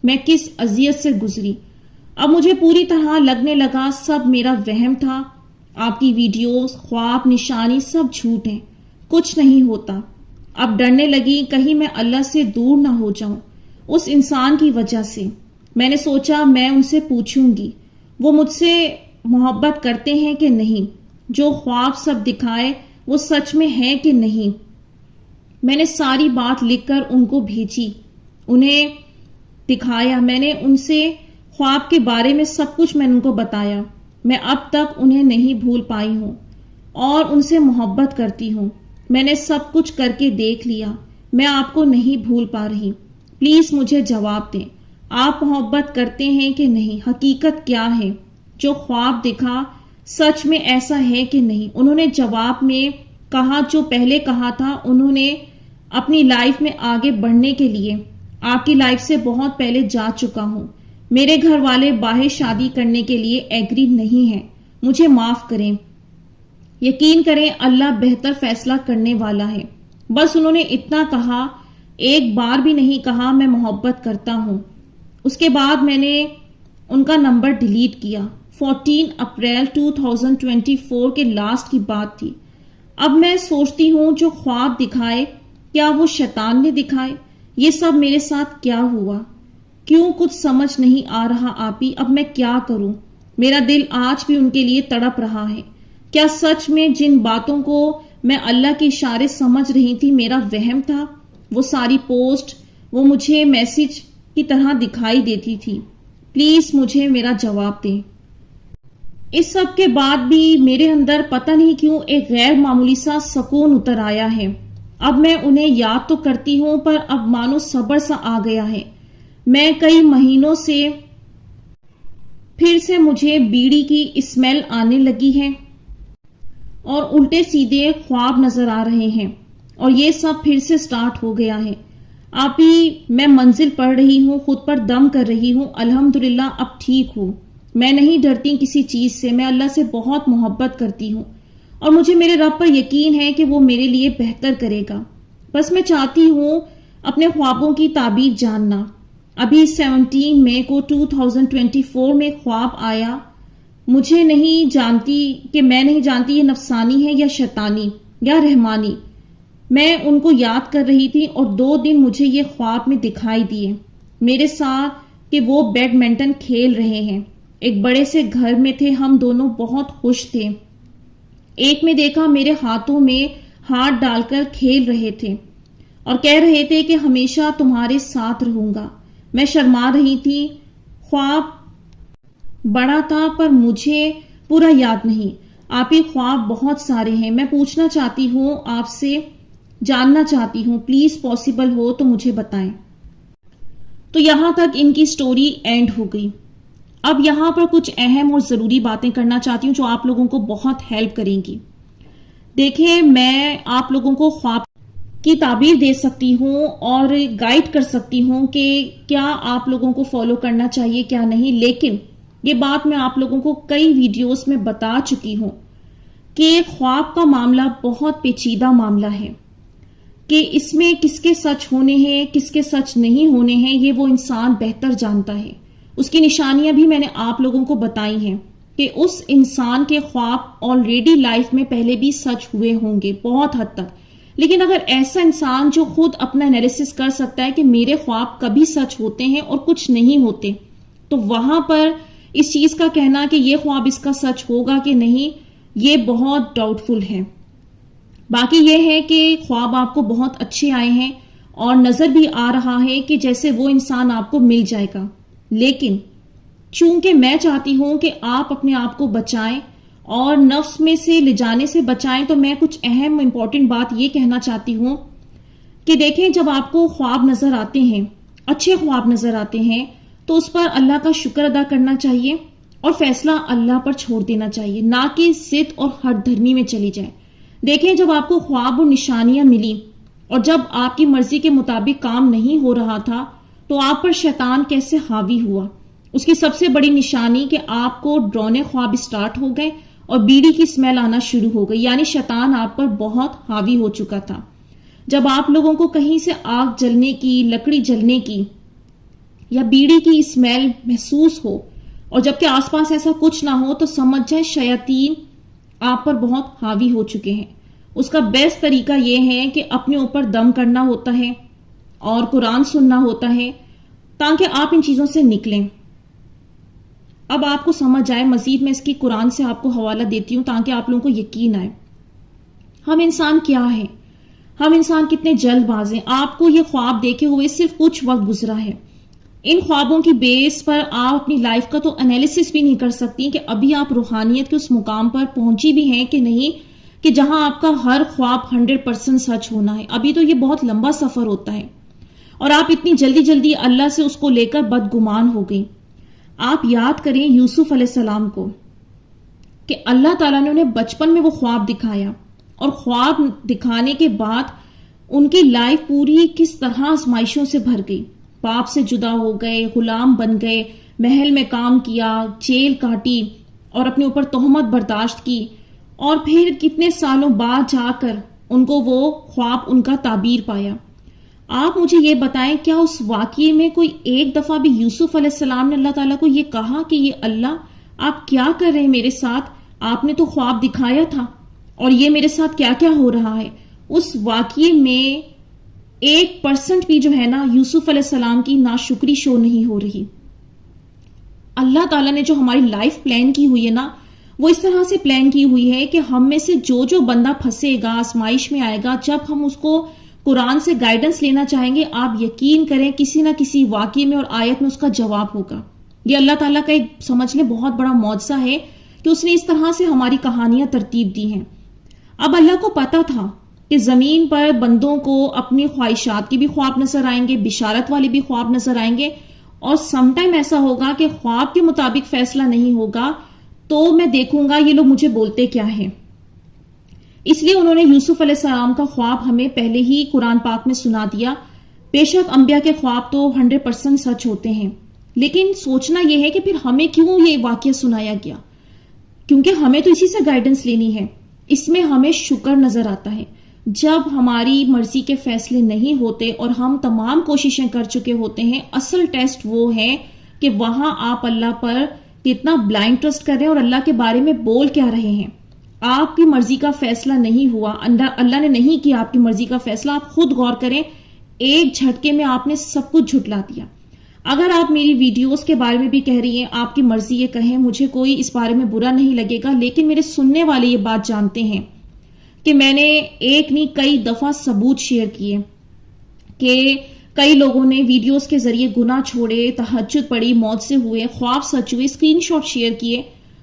میں کس اذیت سے گزری۔ اب مجھے پوری طرح لگنے لگا سب میرا وہم تھا، آپ کی ویڈیوز، خواب، نشانی سب جھوٹ ہیں، کچھ نہیں ہوتا۔ اب ڈرنے لگی کہیں میں اللہ سے دور نہ ہو جاؤں اس انسان کی وجہ سے۔ میں نے سوچا میں ان سے پوچھوں گی وہ مجھ سے محبت کرتے ہیں کہ نہیں، جو خواب سب دکھائے وہ سچ میں ہے کہ نہیں۔ میں نے ساری بات لکھ کر ان کو بھیجی، انہیں دکھایا۔ میں نے ان سے خواب کے بارے میں سب کچھ میں ان کو بتایا۔ میں اب تک انہیں نہیں بھول پائی ہوں اور ان سے محبت کرتی ہوں۔ میں نے سب کچھ کر کے دیکھ لیا، میں آپ کو نہیں بھول پا رہی۔ پلیز مجھے جواب دیں، آپ محبت کرتے ہیں کہ نہیں؟ حقیقت کیا ہے؟ جو خواب دکھا سچ میں ایسا ہے کہ نہیں؟ انہوں نے جواب میں کہا جو پہلے کہا تھا، انہوں نے اپنی لائف میں آگے بڑھنے کے لیے آپ کی لائف سے بہت پہلے جا چکا ہوں۔ میرے گھر والے باہر شادی کرنے کے لیے ایگری نہیں ہیں، مجھے معاف کریں۔ یقین کریں اللہ بہتر فیصلہ کرنے والا ہے۔ بس انہوں نے اتنا کہا، ایک بار بھی نہیں کہا میں محبت کرتا ہوں۔ اس کے بعد میں نے ان کا نمبر ڈیلیٹ کیا۔ 14 اپریل 2024 کے لاسٹ کی بات تھی۔ اب میں سوچتی ہوں جو خواب دکھائے کیا وہ شیطان نے دکھائے؟ یہ سب میرے ساتھ کیا ہوا؟ کیوں کچھ سمجھ نہیں آ رہا آپی، اب میں کیا کروں؟ میرا دل آج بھی ان کے لیے تڑپ رہا ہے۔ کیا سچ میں جن باتوں کو میں اللہ کے اشارے سمجھ رہی تھی میرا وہم تھا؟ وہ ساری پوسٹ وہ مجھے میسج کی طرح دکھائی دیتی تھی۔ پلیز مجھے میرا جواب دیں۔ اس سب کے بعد بھی میرے اندر پتہ نہیں کیوں ایک غیر معمولی سا سکون اتر آیا ہے۔ اب میں انہیں یاد تو کرتی ہوں پر اب مانو صبر سا آ گیا ہے۔ میں کئی مہینوں سے پھر سے مجھے بیڑی کی اسمیل آنے لگی ہے اور الٹے سیدھے خواب نظر آ رہے ہیں اور یہ سب پھر سے سٹارٹ ہو گیا ہے۔ آپی میں منزل پڑھ رہی ہوں، خود پر دم کر رہی ہوں، الحمدللہ اب ٹھیک ہوں۔ میں نہیں ڈرتی کسی چیز سے، میں اللہ سے بہت محبت کرتی ہوں اور مجھے میرے رب پر یقین ہے کہ وہ میرے لیے بہتر کرے گا۔ بس میں چاہتی ہوں اپنے خوابوں کی تعبیر جاننا۔ ابھی 17 مئی کو 2024 میں خواب آیا، میں نہیں جانتی یہ نفسانی ہے یا شیطانی یا رحمانی۔ میں ان کو یاد کر رہی تھی اور 2 دن مجھے یہ خواب میں دکھائی دیے میرے ساتھ کہ وہ بیڈمنٹن کھیل رہے ہیں، ایک بڑے سے گھر میں تھے، ہم دونوں بہت خوش تھے۔ ایک میں دیکھا میرے ہاتھوں میں ہاتھ ڈال کر کھیل رہے تھے اور کہہ رہے تھے کہ ہمیشہ تمہارے ساتھ رہوں گا۔ میں شرما رہی تھی، خواب بڑا تھا پر مجھے پورا یاد نہیں۔ آپ ہی خواب بہت سارے ہیں، میں پوچھنا چاہتی ہوں، آپ سے جاننا چاہتی ہوں، پلیز پاسبل ہو تو مجھے بتائیں۔ تو یہاں تک ان کی سٹوری اینڈ ہو گئی۔ اب یہاں پر کچھ اہم اور ضروری باتیں کرنا چاہتی ہوں جو آپ لوگوں کو بہت ہیلپ کریں گی۔ دیکھیں، میں آپ لوگوں کو خواب کی تعبیر دے سکتی ہوں اور گائیڈ کر سکتی ہوں کہ کیا آپ لوگوں کو فالو کرنا چاہیے کیا نہیں، لیکن یہ بات میں آپ لوگوں کو کئی ویڈیوز میں بتا چکی ہوں کہ خواب کا معاملہ بہت پیچیدہ معاملہ ہے، کہ اس میں کس کے سچ ہونے ہیں کس کے سچ نہیں ہونے ہیں یہ وہ انسان بہتر جانتا ہے۔ اس کی نشانیاں بھی میں نے آپ لوگوں کو بتائی ہیں کہ اس انسان کے خواب آلریڈی لائف میں پہلے بھی سچ ہوئے ہوں گے بہت حد تک، لیکن اگر ایسا انسان جو خود اپنا انالیسس کر سکتا ہے کہ میرے خواب کبھی سچ ہوتے ہیں اور کچھ نہیں ہوتے، تو وہاں پر اس چیز کا کہنا کہ یہ خواب اس کا سچ ہوگا کہ نہیں، یہ بہت ڈاؤٹ فل ہے۔ باقی یہ ہے کہ خواب آپ کو بہت اچھے آئے ہیں اور نظر بھی آ رہا ہے کہ جیسے وہ انسان آپ کو مل جائے گا، لیکن چونکہ میں چاہتی ہوں کہ آپ اپنے آپ کو بچائیں اور نفس میں سے لے جانے سے بچائیں، تو میں کچھ اہم امپورٹنٹ بات یہ کہنا چاہتی ہوں کہ دیکھیں، جب آپ کو خواب نظر آتے ہیں، اچھے خواب نظر آتے ہیں، تو اس پر اللہ کا شکر ادا کرنا چاہیے اور فیصلہ اللہ پر چھوڑ دینا چاہیے، نہ کہ ضد اور ہٹ دھرمی میں چلی جائے۔ دیکھیں، جب آپ کو خواب اور نشانیاں ملی اور جب آپ کی مرضی کے مطابق کام نہیں ہو رہا تھا، تو آپ پر شیطان کیسے حاوی ہوا۔ اس کی سب سے بڑی نشانی کہ آپ کو ڈرونے خواب سٹارٹ ہو گئے اور بیڑی کی اسمیل آنا شروع ہو گئی، یعنی شیطان آپ پر بہت حاوی ہو چکا تھا۔ جب آپ لوگوں کو کہیں سے آگ جلنے کی، لکڑی جلنے کی یا بیڑی کی اسمیل محسوس ہو اور جبکہ آس پاس ایسا کچھ نہ ہو، تو سمجھ جائیں شیاطین آپ پر بہت حاوی ہو چکے ہیں۔ اس کا بیسٹ طریقہ یہ ہے کہ اپنے اوپر دم کرنا ہوتا ہے اور قرآن سننا ہوتا ہے تاکہ آپ ان چیزوں سے نکلیں۔ اب آپ کو سمجھ آئے، مزید میں اس کی قرآن سے آپ کو حوالہ دیتی ہوں تاکہ آپ لوگوں کو یقین آئے ہم انسان کیا ہے، ہم انسان کتنے جلد باز ہیں۔ آپ کو یہ خواب دیکھے ہوئے صرف کچھ وقت گزرا ہے، ان خوابوں کی بیس پر آپ اپنی لائف کا تو انالیسس بھی نہیں کر سکتی کہ ابھی آپ روحانیت کے اس مقام پر پہنچی بھی ہیں کہ نہیں، کہ جہاں آپ کا ہر خواب 100% سچ ہونا ہے۔ ابھی تو یہ بہت لمبا سفر ہوتا ہے اور آپ اتنی جلدی اللہ سے اس کو لے کر بدگمان ہو گئی۔ آپ یاد کریں یوسف علیہ السلام کو کہ اللہ تعالیٰ نے انہیں بچپن میں وہ خواب دکھایا اور خواب دکھانے کے بعد ان کی لائف پوری کس طرح آزمائشوں سے بھر گئی۔ باپ سے جدا ہو گئے، غلام بن گئے، محل میں کام کیا، جیل کاٹی اور اپنے اوپر تہمت برداشت کی، اور پھر کتنے سالوں بعد جا کر ان کو وہ خواب ان کا تعبیر پایا۔ آپ مجھے یہ بتائیں، کیا اس واقعے میں کوئی ایک دفعہ بھی یوسف علیہ السلام نے اللہ تعالیٰ کو یہ کہا کہ یہ اللہ آپ کیا کر رہے ہیں میرے ساتھ، آپ نے تو خواب دکھایا تھا اور یہ میرے ساتھ کیا کیا ہو رہا ہے؟ اس واقعے میں 1% بھی جو ہے نا یوسف علیہ السلام کی ناشکری شو نہیں ہو رہی۔ اللہ تعالیٰ نے جو ہماری لائف پلان کی ہوئی ہے نا، وہ اس طرح سے پلان کی ہوئی ہے کہ ہم میں سے جو بندہ پھنسے گا، آزمائش میں آئے گا، جب ہم اس کو قرآن سے گائیڈنس لینا چاہیں گے، آپ یقین کریں کسی نہ کسی واقعے میں اور آیت میں اس کا جواب ہوگا۔ یہ اللہ تعالیٰ کا ایک سمجھ لیں بہت بڑا معجزہ ہے کہ اس نے اس طرح سے ہماری کہانیاں ترتیب دی ہیں۔ اب اللہ کو پتا تھا کہ زمین پر بندوں کو اپنی خواہشات کی بھی خواب نظر آئیں گے، بشارت والے بھی خواب نظر آئیں گے، اور سم ٹائم ایسا ہوگا کہ خواب کے مطابق فیصلہ نہیں ہوگا، تو میں دیکھوں گا یہ لوگ مجھے بولتے کیا ہیں۔ اس لیے انہوں نے یوسف علیہ السلام کا خواب ہمیں پہلے ہی قرآن پاک میں سنا دیا۔ بے شک انبیاء کے خواب تو 100% سچ ہوتے ہیں، لیکن سوچنا یہ ہے کہ پھر ہمیں کیوں یہ واقعہ سنایا گیا، کیونکہ ہمیں تو اسی سے گائیڈنس لینی ہے۔ اس میں ہمیں شکر نظر آتا ہے جب ہماری مرضی کے فیصلے نہیں ہوتے اور ہم تمام کوششیں کر چکے ہوتے ہیں۔ اصل ٹیسٹ وہ ہے کہ وہاں آپ اللہ پر کتنا بلائنڈ ٹرسٹ کر رہے ہیں اور اللہ کے بارے میں بول کیا رہے ہیں۔ آپ کی مرضی کا فیصلہ نہیں ہوا، اللہ نے نہیں کیا آپ کی مرضی کا فیصلہ، آپ خود غور کریں، ایک جھٹکے میں آپ نے سب کچھ جھٹلا دیا۔ اگر آپ میری ویڈیوز کے بارے میں بھی کہہ رہی ہیں، آپ کی مرضی یہ کہیں، مجھے کوئی اس بارے میں برا نہیں لگے گا، لیکن میرے سننے والے یہ بات جانتے ہیں کہ میں نے ایک نہیں کئی دفعہ ثبوت شیئر کیے کہ کئی لوگوں نے ویڈیوز کے ذریعے گناہ چھوڑے، تہجد پڑھی، موت سے ہوئے، خواب سچ ہوئے، اسکرین شاٹ شیئر کیے۔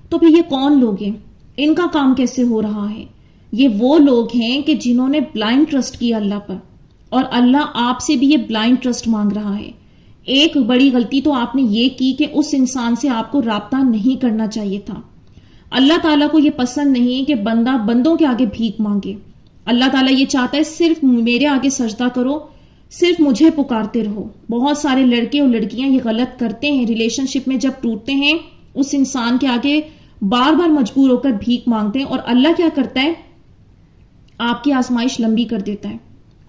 تو پھر یہ کون لوگ ہیں؟ ان کا کام کیسے ہو رہا ہے؟ یہ وہ لوگ ہیں کہ جنہوں نے بلائنڈ ٹرسٹ کیا اللہ پر، اور اللہ آپ سے بھی یہ بلائنڈ ٹرسٹ مانگ رہا ہے۔ ایک بڑی غلطی تو آپ نے یہ کی کہ اس انسان سے آپ کو رابطہ نہیں کرنا چاہیے تھا۔ اللہ تعالیٰ کو یہ پسند نہیں کہ بندہ بندوں کے آگے بھیک مانگے۔ اللہ تعالیٰ یہ چاہتا ہے صرف میرے آگے سجدہ کرو، صرف مجھے پکارتے رہو۔ بہت سارے لڑکے اور لڑکیاں یہ غلط کرتے ہیں، ریلیشن شپ میں جب ٹوٹتے ہیں اس انسان کے آگے بار بار مجبور ہو کر بھیک مانگتے ہیں، اور اللہ کیا کرتا ہے؟ آپ کی آزمائش لمبی کر دیتا ہے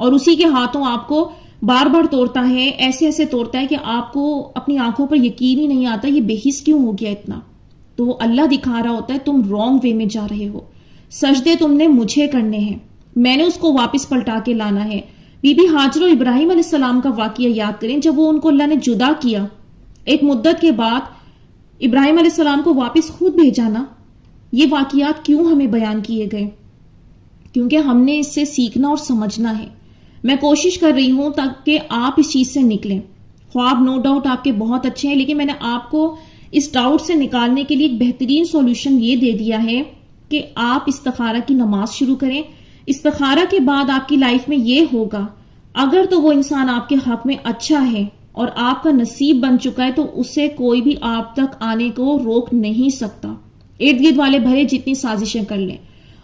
اور اسی کے ہاتھوں آپ کو بار بار توڑتا ہے، ایسے ایسے توڑتا ہے کہ آپ کو اپنی آنکھوں پر یقین ہی نہیں آتا یہ بے حس کیوں ہو گیا اتنا۔ تو وہ اللہ دکھا رہا ہوتا ہے تم رانگ وے میں جا رہے ہو، سجدے تم نے مجھے کرنے ہیں، میں نے اس کو واپس پلٹا کے لانا ہے۔ بی بی ہاجر و ابراہیم علیہ السلام کا واقعہ یاد کریں، جب وہ ان کو اللہ نے جدا کیا، ایک مدت کے بعد ابراہیم علیہ السلام کو واپس خود بھیجانا۔ یہ واقعات کیوں ہمیں بیان کیے گئے؟ کیونکہ ہم نے اس سے سیکھنا اور سمجھنا ہے۔ میں کوشش کر رہی ہوں تاکہ آپ اس چیز سے نکلیں۔ خواب نو ڈاؤٹ آپ کے بہت اچھے ہیں، لیکن میں نے آپ کو اس ڈاؤٹ سے نکالنے کے لیے ایک بہترین سولوشن یہ دے دیا ہے کہ آپ استخارہ کی نماز شروع کریں۔ استخارہ کے بعد آپ کی لائف میں یہ ہوگا، اگر تو وہ انسان آپ کے حق میں اچھا ہے اور آپ کا نصیب بن چکا ہے تو اسے کوئی بھی آپ تک آنے کو روک نہیں سکتا، ارد گرد والے بھرے جتنی سازشیں کر لیں۔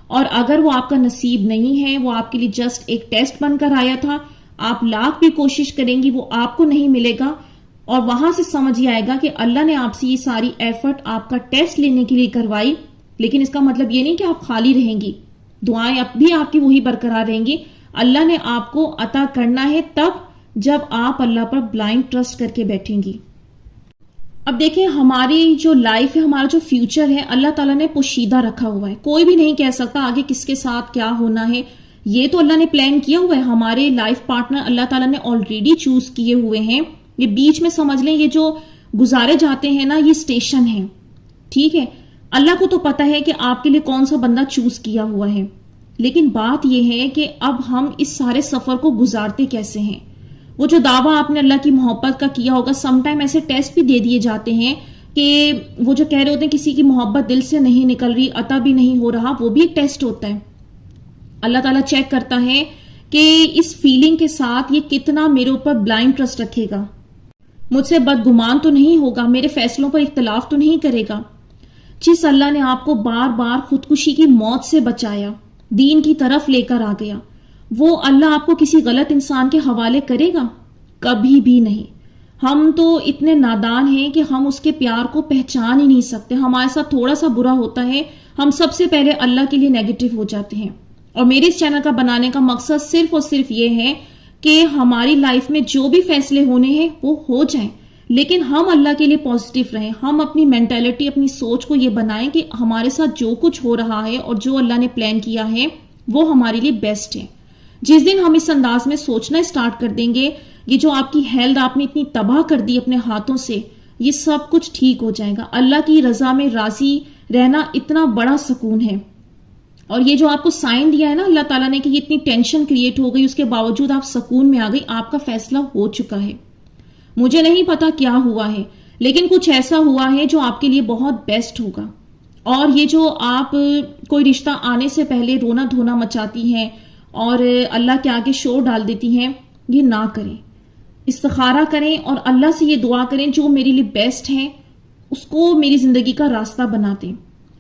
اور اگر وہ آپ کا نصیب نہیں ہے، وہ آپ کے لیے جسٹ ایک ٹیسٹ بن کر آیا تھا، آپ لاکھ بھی کوشش کریں گی وہ آپ کو نہیں ملے گا، اور وہاں سے سمجھ یہ آئے گا کہ اللہ نے آپ سے یہ ساری ایفرٹ آپ کا ٹیسٹ لینے کے لیے کروائی، لیکن اس کا مطلب یہ نہیں کہ آپ خالی رہیں گی، دعائیں اب بھی آپ کی وہی برقرار رہیں گی۔ اللہ نے آپ کو عطا کرنا ہے تب جب آپ اللہ پر بلائنڈ ٹرسٹ کر کے بیٹھیں گی۔ اب دیکھیں، ہماری جو لائف ہے، ہمارا جو فیوچر ہے، اللہ تعالیٰ نے پوشیدہ رکھا ہوا ہے، کوئی بھی نہیں کہہ سکتا آگے کس کے ساتھ کیا ہونا ہے۔ یہ تو اللہ نے پلان کیا ہوا ہے، ہمارے لائف پارٹنر اللہ تعالیٰ نے آلریڈی چوز کیے ہوئے ہیں۔ یہ بیچ میں سمجھ لیں، یہ جو گزارے جاتے ہیں نا، یہ اسٹیشن ہے، ٹھیک ہے۔ اللہ کو تو پتا ہے کہ آپ کے لیے کون سا بندہ چوز کیا ہوا ہے، لیکن بات یہ ہے کہ اب ہم اس سارے سفر کو گزارتے کیسے ہیں۔ وہ جو دعویٰ آپ نے اللہ کی محبت کا کیا ہوگا، سم ٹائم ایسے ٹیسٹ بھی دے دیے جاتے ہیں کہ وہ جو کہہ رہے ہوتے ہیں کسی کی محبت دل سے نہیں نکل رہی، عطا بھی نہیں ہو رہا، وہ بھی ایک ٹیسٹ ہوتا ہے۔ اللہ تعالیٰ چیک کرتا ہے کہ اس فیلنگ کے ساتھ یہ کتنا میرے اوپر بلائنڈ ٹرسٹ رکھے گا، مجھ سے بدگمان تو نہیں ہوگا، میرے فیصلوں پر اختلاف تو نہیں کرے گا۔ جس اللہ نے آپ کو بار بار خودکشی کی موت سے بچایا، دین کی طرف لے کر آ گیا، وہ اللہ آپ کو کسی غلط انسان کے حوالے کرے گا؟ کبھی بھی نہیں۔ ہم تو اتنے نادان ہیں کہ ہم اس کے پیار کو پہچان ہی نہیں سکتے۔ ہمارے ساتھ تھوڑا سا برا ہوتا ہے، ہم سب سے پہلے اللہ کے لیے نیگیٹو ہو جاتے ہیں۔ اور میرے اس چینل کا بنانے کا مقصد صرف اور صرف یہ ہے کہ ہماری لائف میں جو بھی فیصلے ہونے ہیں وہ ہو جائیں، لیکن ہم اللہ کے لیے پازیٹیو رہیں۔ ہم اپنی مینٹالٹی، اپنی سوچ کو یہ بنائیں کہ ہمارے ساتھ جو کچھ ہو رہا ہے اور جو اللہ نے پلان کیا ہے وہ ہمارے لیے بیسٹ ہے۔ جس دن ہم اس انداز میں سوچنا اسٹارٹ کر دیں گے، یہ جو آپ کی ہیلتھ آپ نے اتنی تباہ کر دی اپنے ہاتھوں سے، یہ سب کچھ ٹھیک ہو جائے گا۔ اللہ کی رضا میں راضی رہنا اتنا بڑا سکون ہے، اور یہ جو آپ کو سائن دیا ہے نا اللہ تعالیٰ نے کہ یہ اتنی ٹینشن کریٹ ہو گئی، اس کے باوجود آپ سکون میں آ گئی، آپ کا فیصلہ ہو چکا ہے۔ مجھے نہیں پتا کیا ہوا ہے، لیکن کچھ ایسا ہوا ہے جو آپ کے لیے بہت بیسٹ ہوگا۔ اور یہ جو آپ کوئی رشتہ آنے سے پہلے رونا دھونا مچاتی ہیں اور اللہ کے آگے شور ڈال دیتی ہیں، یہ نہ کریں۔ استخارہ کریں اور اللہ سے یہ دعا کریں جو میرے لیے بیسٹ ہے اس کو میری زندگی کا راستہ بنا دیں۔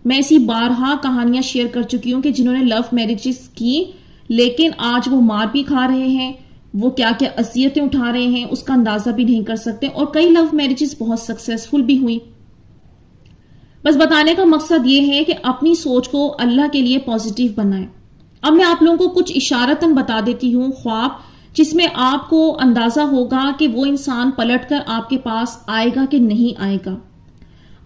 میں ایسی بارہا کہانیاں شیئر کر چکی ہوں کہ جنہوں نے لو میرجز کی لیکن آج وہ مار بھی کھا رہے ہیں، وہ کیا کیا اذیتیں اٹھا رہے ہیں اس کا اندازہ بھی نہیں کر سکتے، اور کئی لو میرجز بہت سکسیسفل بھی ہوئی۔ بس بتانے کا مقصد یہ ہے کہ اپنی سوچ کو اللہ کے لیے پازیٹیو بنائیں۔ اب میں آپ لوگوں کو کچھ اشارتاً بتا دیتی ہوں خواب، جس میں آپ کو اندازہ ہوگا کہ وہ انسان پلٹ کر آپ کے پاس آئے گا کہ نہیں آئے گا۔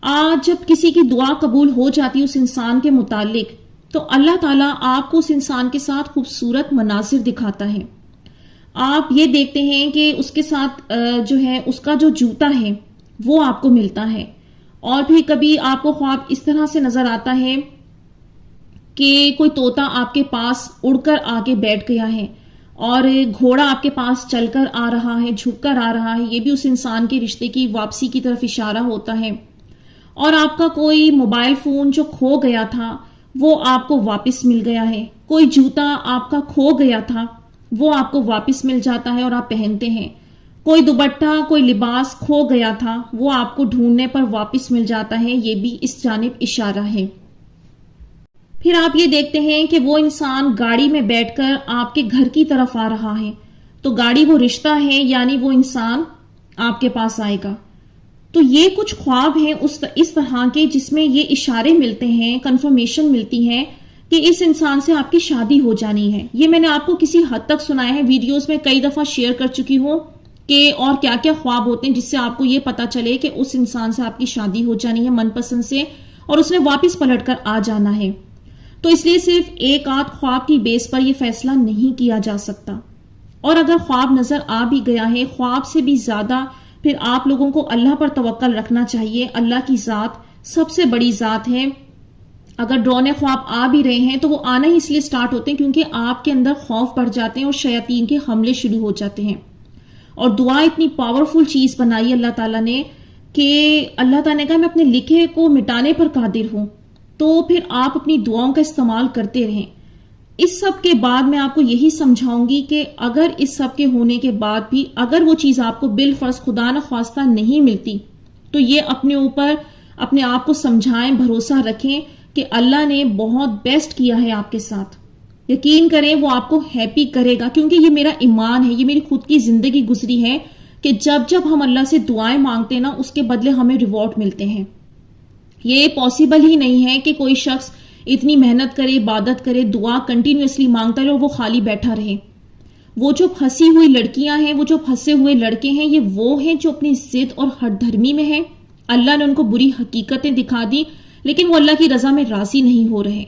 آج جب کسی کی دعا قبول ہو جاتی ہے اس انسان کے متعلق، تو اللہ تعالیٰ آپ کو اس انسان کے ساتھ خوبصورت مناظر دکھاتا ہے۔ آپ یہ دیکھتے ہیں کہ اس کے ساتھ جو ہے اس کا جو جوتا ہے وہ آپ کو ملتا ہے، اور پھر کبھی آپ کو خواب اس طرح سے نظر آتا ہے کہ کوئی طوطا آپ کے پاس اڑ کر آگے بیٹھ گیا ہے، اور گھوڑا آپ کے پاس چل کر آ رہا ہے، جھک کر آ رہا ہے، یہ بھی اس انسان کے رشتے کی واپسی کی طرف اشارہ ہوتا ہے۔ اور آپ کا کوئی موبائل فون جو کھو گیا تھا وہ آپ کو واپس مل گیا ہے، کوئی جوتا آپ کا کھو گیا تھا وہ آپ کو واپس مل جاتا ہے اور آپ پہنتے ہیں، کوئی دوپٹہ کوئی لباس کھو گیا تھا وہ آپ کو ڈھونڈنے پر واپس مل جاتا ہے، یہ بھی اس جانب اشارہ ہے۔ پھر آپ یہ دیکھتے ہیں کہ وہ انسان گاڑی میں بیٹھ کر آپ کے گھر کی طرف آ رہا ہے، تو گاڑی وہ رشتہ ہے، یعنی وہ انسان آپ کے پاس آئے گا۔ تو یہ کچھ خواب ہیں اس طرح کے جس میں یہ اشارے ملتے ہیں، کنفرمیشن ملتی ہے کہ اس انسان سے آپ کی شادی ہو جانی ہے۔ یہ میں نے آپ کو کسی حد تک سنایا ہے، ویڈیوز میں کئی دفعہ شیئر کر چکی ہوں کہ اور کیا کیا خواب ہوتے ہیں جس سے آپ کو یہ پتا چلے کہ اس انسان سے آپ کی شادی ہو جانی ہے من پسند سے، اور اس نے واپس پلٹ کر آ جانا ہے۔ تو اس لیے صرف ایک آدھ خواب کی بیس پر یہ فیصلہ نہیں کیا جا سکتا، اور اگر خواب نظر آ بھی گیا ہے، خواب سے بھی زیادہ پھر آپ لوگوں کو اللہ پر توکل رکھنا چاہیے۔ اللہ کی ذات سب سے بڑی ذات ہے۔ اگر ڈرونے خواب آ بھی رہے ہیں تو وہ آنا ہی اس لیے سٹارٹ ہوتے ہیں کیونکہ آپ کے اندر خوف بڑھ جاتے ہیں اور شیاطین کے حملے شروع ہو جاتے ہیں۔ اور دعا اتنی پاورفل چیز بنائی اللہ تعالیٰ نے کہ اللہ تعالیٰ نے کہا میں اپنے لکھے کو مٹانے پر قادر ہوں، تو پھر آپ اپنی دعاؤں کا استعمال کرتے رہیں۔ اس سب کے بعد میں آپ کو یہی سمجھاؤں گی کہ اگر اس سب کے ہونے کے بعد بھی اگر وہ چیز آپ کو بالفرض خدا نخواستہ نہیں ملتی، تو یہ اپنے اوپر اپنے آپ کو سمجھائیں، بھروسہ رکھیں کہ اللہ نے بہت بیسٹ کیا ہے آپ کے ساتھ۔ یقین کریں وہ آپ کو ہیپی کرے گا، کیونکہ یہ میرا ایمان ہے، یہ میری خود کی زندگی گزری ہے کہ جب جب ہم اللہ سے دعائیں مانگتے ہیں نا، اس کے بدلے ہمیں ریوارڈ ملتے ہیں۔ یہ پاسبل ہی نہیں ہے کہ کوئی شخص اتنی محنت کرے، عبادت کرے، دعا کنٹینیوسلی مانگتا رہے اور وہ خالی بیٹھا رہے۔ وہ جو پھنسی ہوئی لڑکیاں ہیں، وہ جو پھنسے ہوئے لڑکے ہیں، یہ وہ ہیں جو اپنی ضد اور ہٹ دھرمی میں ہیں۔ اللہ نے ان کو بری حقیقتیں دکھا دی، لیکن وہ اللہ کی رضا میں راضی نہیں ہو رہے۔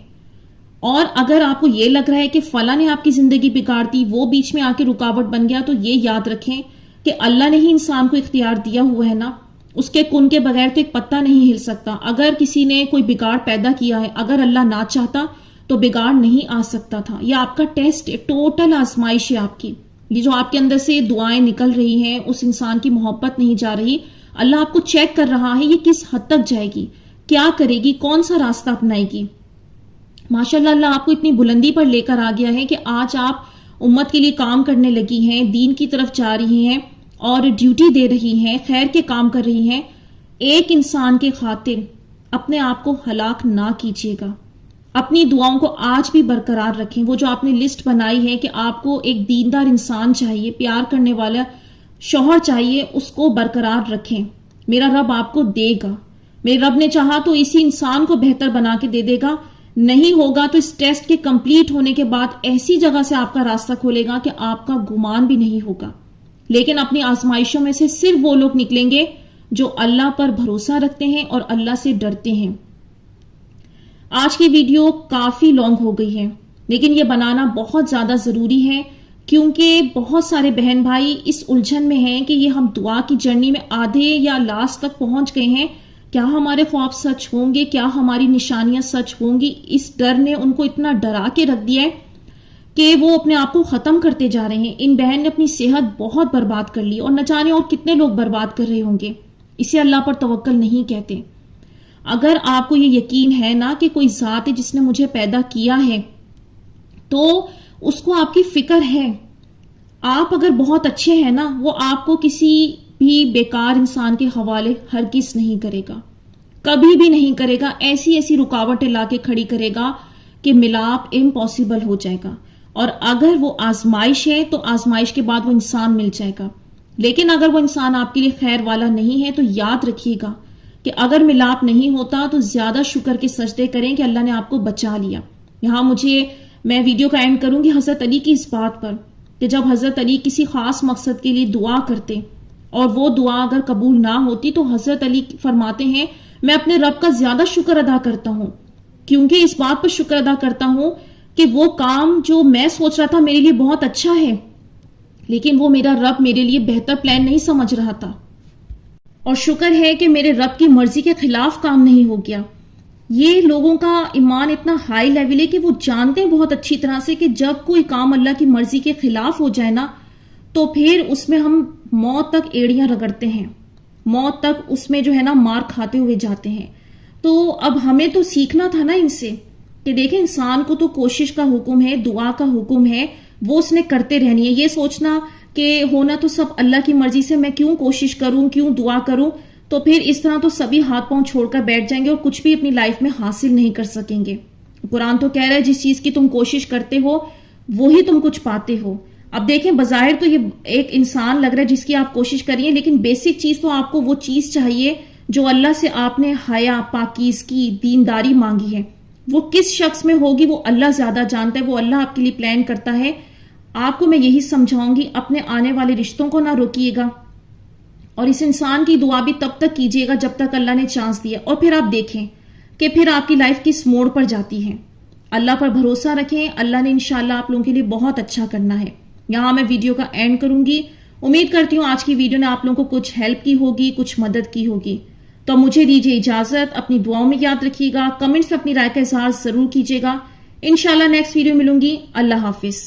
اور اگر آپ کو یہ لگ رہا ہے کہ فلاں نے آپ کی زندگی بگاڑ دی، وہ بیچ میں آ کے رکاوٹ بن گیا، تو یہ یاد رکھیں کہ اللہ نے ہی انسان کو اختیار دیا ہوا ہے نا، اس کے کن کے بغیر تو ایک پتا نہیں ہل سکتا۔ اگر کسی نے کوئی بگاڑ پیدا کیا ہے، اگر اللہ نہ چاہتا تو بگاڑ نہیں آ سکتا تھا۔ یہ آپ کا ٹیسٹ ہے، ٹوٹل آزمائش ہے آپ کی۔ یہ جو آپ کے اندر سے دعائیں نکل رہی ہیں، اس انسان کی محبت نہیں جا رہی، اللہ آپ کو چیک کر رہا ہے یہ کس حد تک جائے گی، کیا کرے گی، کون سا راستہ اپنائے گی۔ ماشاءاللہ اللہ آپ کو اتنی بلندی پر لے کر آ گیا ہے کہ آج آپ امت کے لیے کام کرنے لگی ہیں، دین کی طرف جا رہی ہیں اور ڈیوٹی دے رہی ہیں، خیر کے کام کر رہی ہیں۔ ایک انسان کے خاطر اپنے آپ کو ہلاک نہ کیجیے گا۔ اپنی دعاؤں کو آج بھی برقرار رکھیں۔ وہ جو آپ نے لسٹ بنائی ہے کہ آپ کو ایک دیندار انسان چاہیے، پیار کرنے والا شوہر چاہیے، اس کو برقرار رکھیں۔ میرا رب آپ کو دے گا۔ میرے رب نے چاہا تو اسی انسان کو بہتر بنا کے دے دے گا، نہیں ہوگا تو اس ٹیسٹ کے کمپلیٹ ہونے کے بعد ایسی جگہ سے آپ کا راستہ کھولے گا کہ آپ کا گمان بھی نہیں ہوگا۔ لیکن اپنی آزمائشوں میں سے صرف وہ لوگ نکلیں گے جو اللہ پر بھروسہ رکھتے ہیں اور اللہ سے ڈرتے ہیں۔ آج کی ویڈیو کافی لانگ ہو گئی ہے، لیکن یہ بنانا بہت زیادہ ضروری ہے کیونکہ بہت سارے بہن بھائی اس الجھن میں ہیں کہ یہ ہم دعا کی جرنی میں آدھے یا لاسٹ تک پہنچ گئے ہیں، کیا ہمارے خواب سچ ہوں گے، کیا ہماری نشانیاں سچ ہوں گی۔ اس ڈر نے ان کو اتنا ڈرا کے رکھ دیا ہے کہ وہ اپنے آپ کو ختم کرتے جا رہے ہیں۔ ان بہن نے اپنی صحت بہت برباد کر لی اور نہ جانے اور کتنے لوگ برباد کر رہے ہوں گے۔ اسے اللہ پر توکل نہیں کہتے۔ اگر آپ کو یہ یقین ہے نا کہ کوئی ذات ہے جس نے مجھے پیدا کیا ہے، تو اس کو آپ کی فکر ہے۔ آپ اگر بہت اچھے ہیں نا، وہ آپ کو کسی بھی بیکار انسان کے حوالے ہرگز نہیں کرے گا، کبھی بھی نہیں کرے گا۔ ایسی ایسی رکاوٹیں لا کے کھڑی کرے گا کہ ملاپ امپاسبل ہو جائے گا۔ اور اگر وہ آزمائش ہے تو آزمائش کے بعد وہ انسان مل جائے گا. لیکن اگر وہ انسان آپ کے لیے خیر والا نہیں ہے تو یاد رکھیے گا کہ اگر ملاپ نہیں ہوتا تو زیادہ شکر کے سجدے کریں کہ اللہ نے آپ کو بچا لیا. یہاں میں ویڈیو کا اینڈ کروں گی حضرت علی کی اس بات پر کہ جب حضرت علی کسی خاص مقصد کے لیے دعا کرتے اور وہ دعا اگر قبول نہ ہوتی تو حضرت علی فرماتے ہیں میں اپنے رب کا زیادہ شکر ادا کرتا ہوں، کیونکہ اس بات پر شکر ادا کرتا ہوں کہ وہ کام جو میں سوچ رہا تھا میرے لیے بہت اچھا ہے، لیکن وہ میرا رب میرے لیے بہتر پلان نہیں سمجھ رہا تھا، اور شکر ہے کہ میرے رب کی مرضی کے خلاف کام نہیں ہو گیا. یہ لوگوں کا ایمان اتنا ہائی لیول ہے کہ وہ جانتے ہیں بہت اچھی طرح سے کہ جب کوئی کام اللہ کی مرضی کے خلاف ہو جائے نا تو پھر اس میں ہم موت تک ایڑیاں رگڑتے ہیں، موت تک اس میں جو ہے نا مار کھاتے ہوئے جاتے ہیں. تو اب ہمیں تو سیکھنا تھا نا ان سے کہ دیکھیں انسان کو تو کوشش کا حکم ہے، دعا کا حکم ہے، وہ اس نے کرتے رہنی ہے. یہ سوچنا کہ ہونا تو سب اللہ کی مرضی سے، میں کیوں کوشش کروں، کیوں دعا کروں، تو پھر اس طرح تو سبھی ہاتھ پاؤں چھوڑ کر بیٹھ جائیں گے اور کچھ بھی اپنی لائف میں حاصل نہیں کر سکیں گے. قرآن تو کہہ رہا ہے جس چیز کی تم کوشش کرتے ہو وہی تم کچھ پاتے ہو. اب دیکھیں بظاہر تو یہ ایک انسان لگ رہا ہے جس کی آپ کوشش کریے، لیکن بیسک چیز تو آپ کو وہ چیز چاہیے جو اللہ سے آپ نے حیا، پاکیزگی، دینداری مانگی ہے. وہ کس شخص میں ہوگی وہ اللہ زیادہ جانتا ہے، وہ اللہ آپ کے لیے پلان کرتا ہے. آپ کو میں یہی سمجھاؤں گی اپنے آنے والے رشتوں کو نہ روکیے گا، اور اس انسان کی دعا بھی تب تک کیجیے گا جب تک اللہ نے چانس دیا، اور پھر آپ دیکھیں کہ پھر آپ کی لائف کس موڑ پر جاتی ہے. اللہ پر بھروسہ رکھیں، اللہ نے انشاءاللہ آپ لوگوں کے لیے بہت اچھا کرنا ہے. یہاں میں ویڈیو کا اینڈ کروں گی. امید کرتی ہوں آج کی ویڈیو نے آپ لوگوں کو کچھ ہیلپ کی ہوگی، کچھ مدد کی ہوگی. تو مجھے دیجیے اجازت، اپنی دعاؤں میں یاد رکھیے گا، کمنٹس میں اپنی رائے کا اظہار ضرور کیجیے گا. انشاءاللہ نیکسٹ ویڈیو ملوں گی. اللہ حافظ.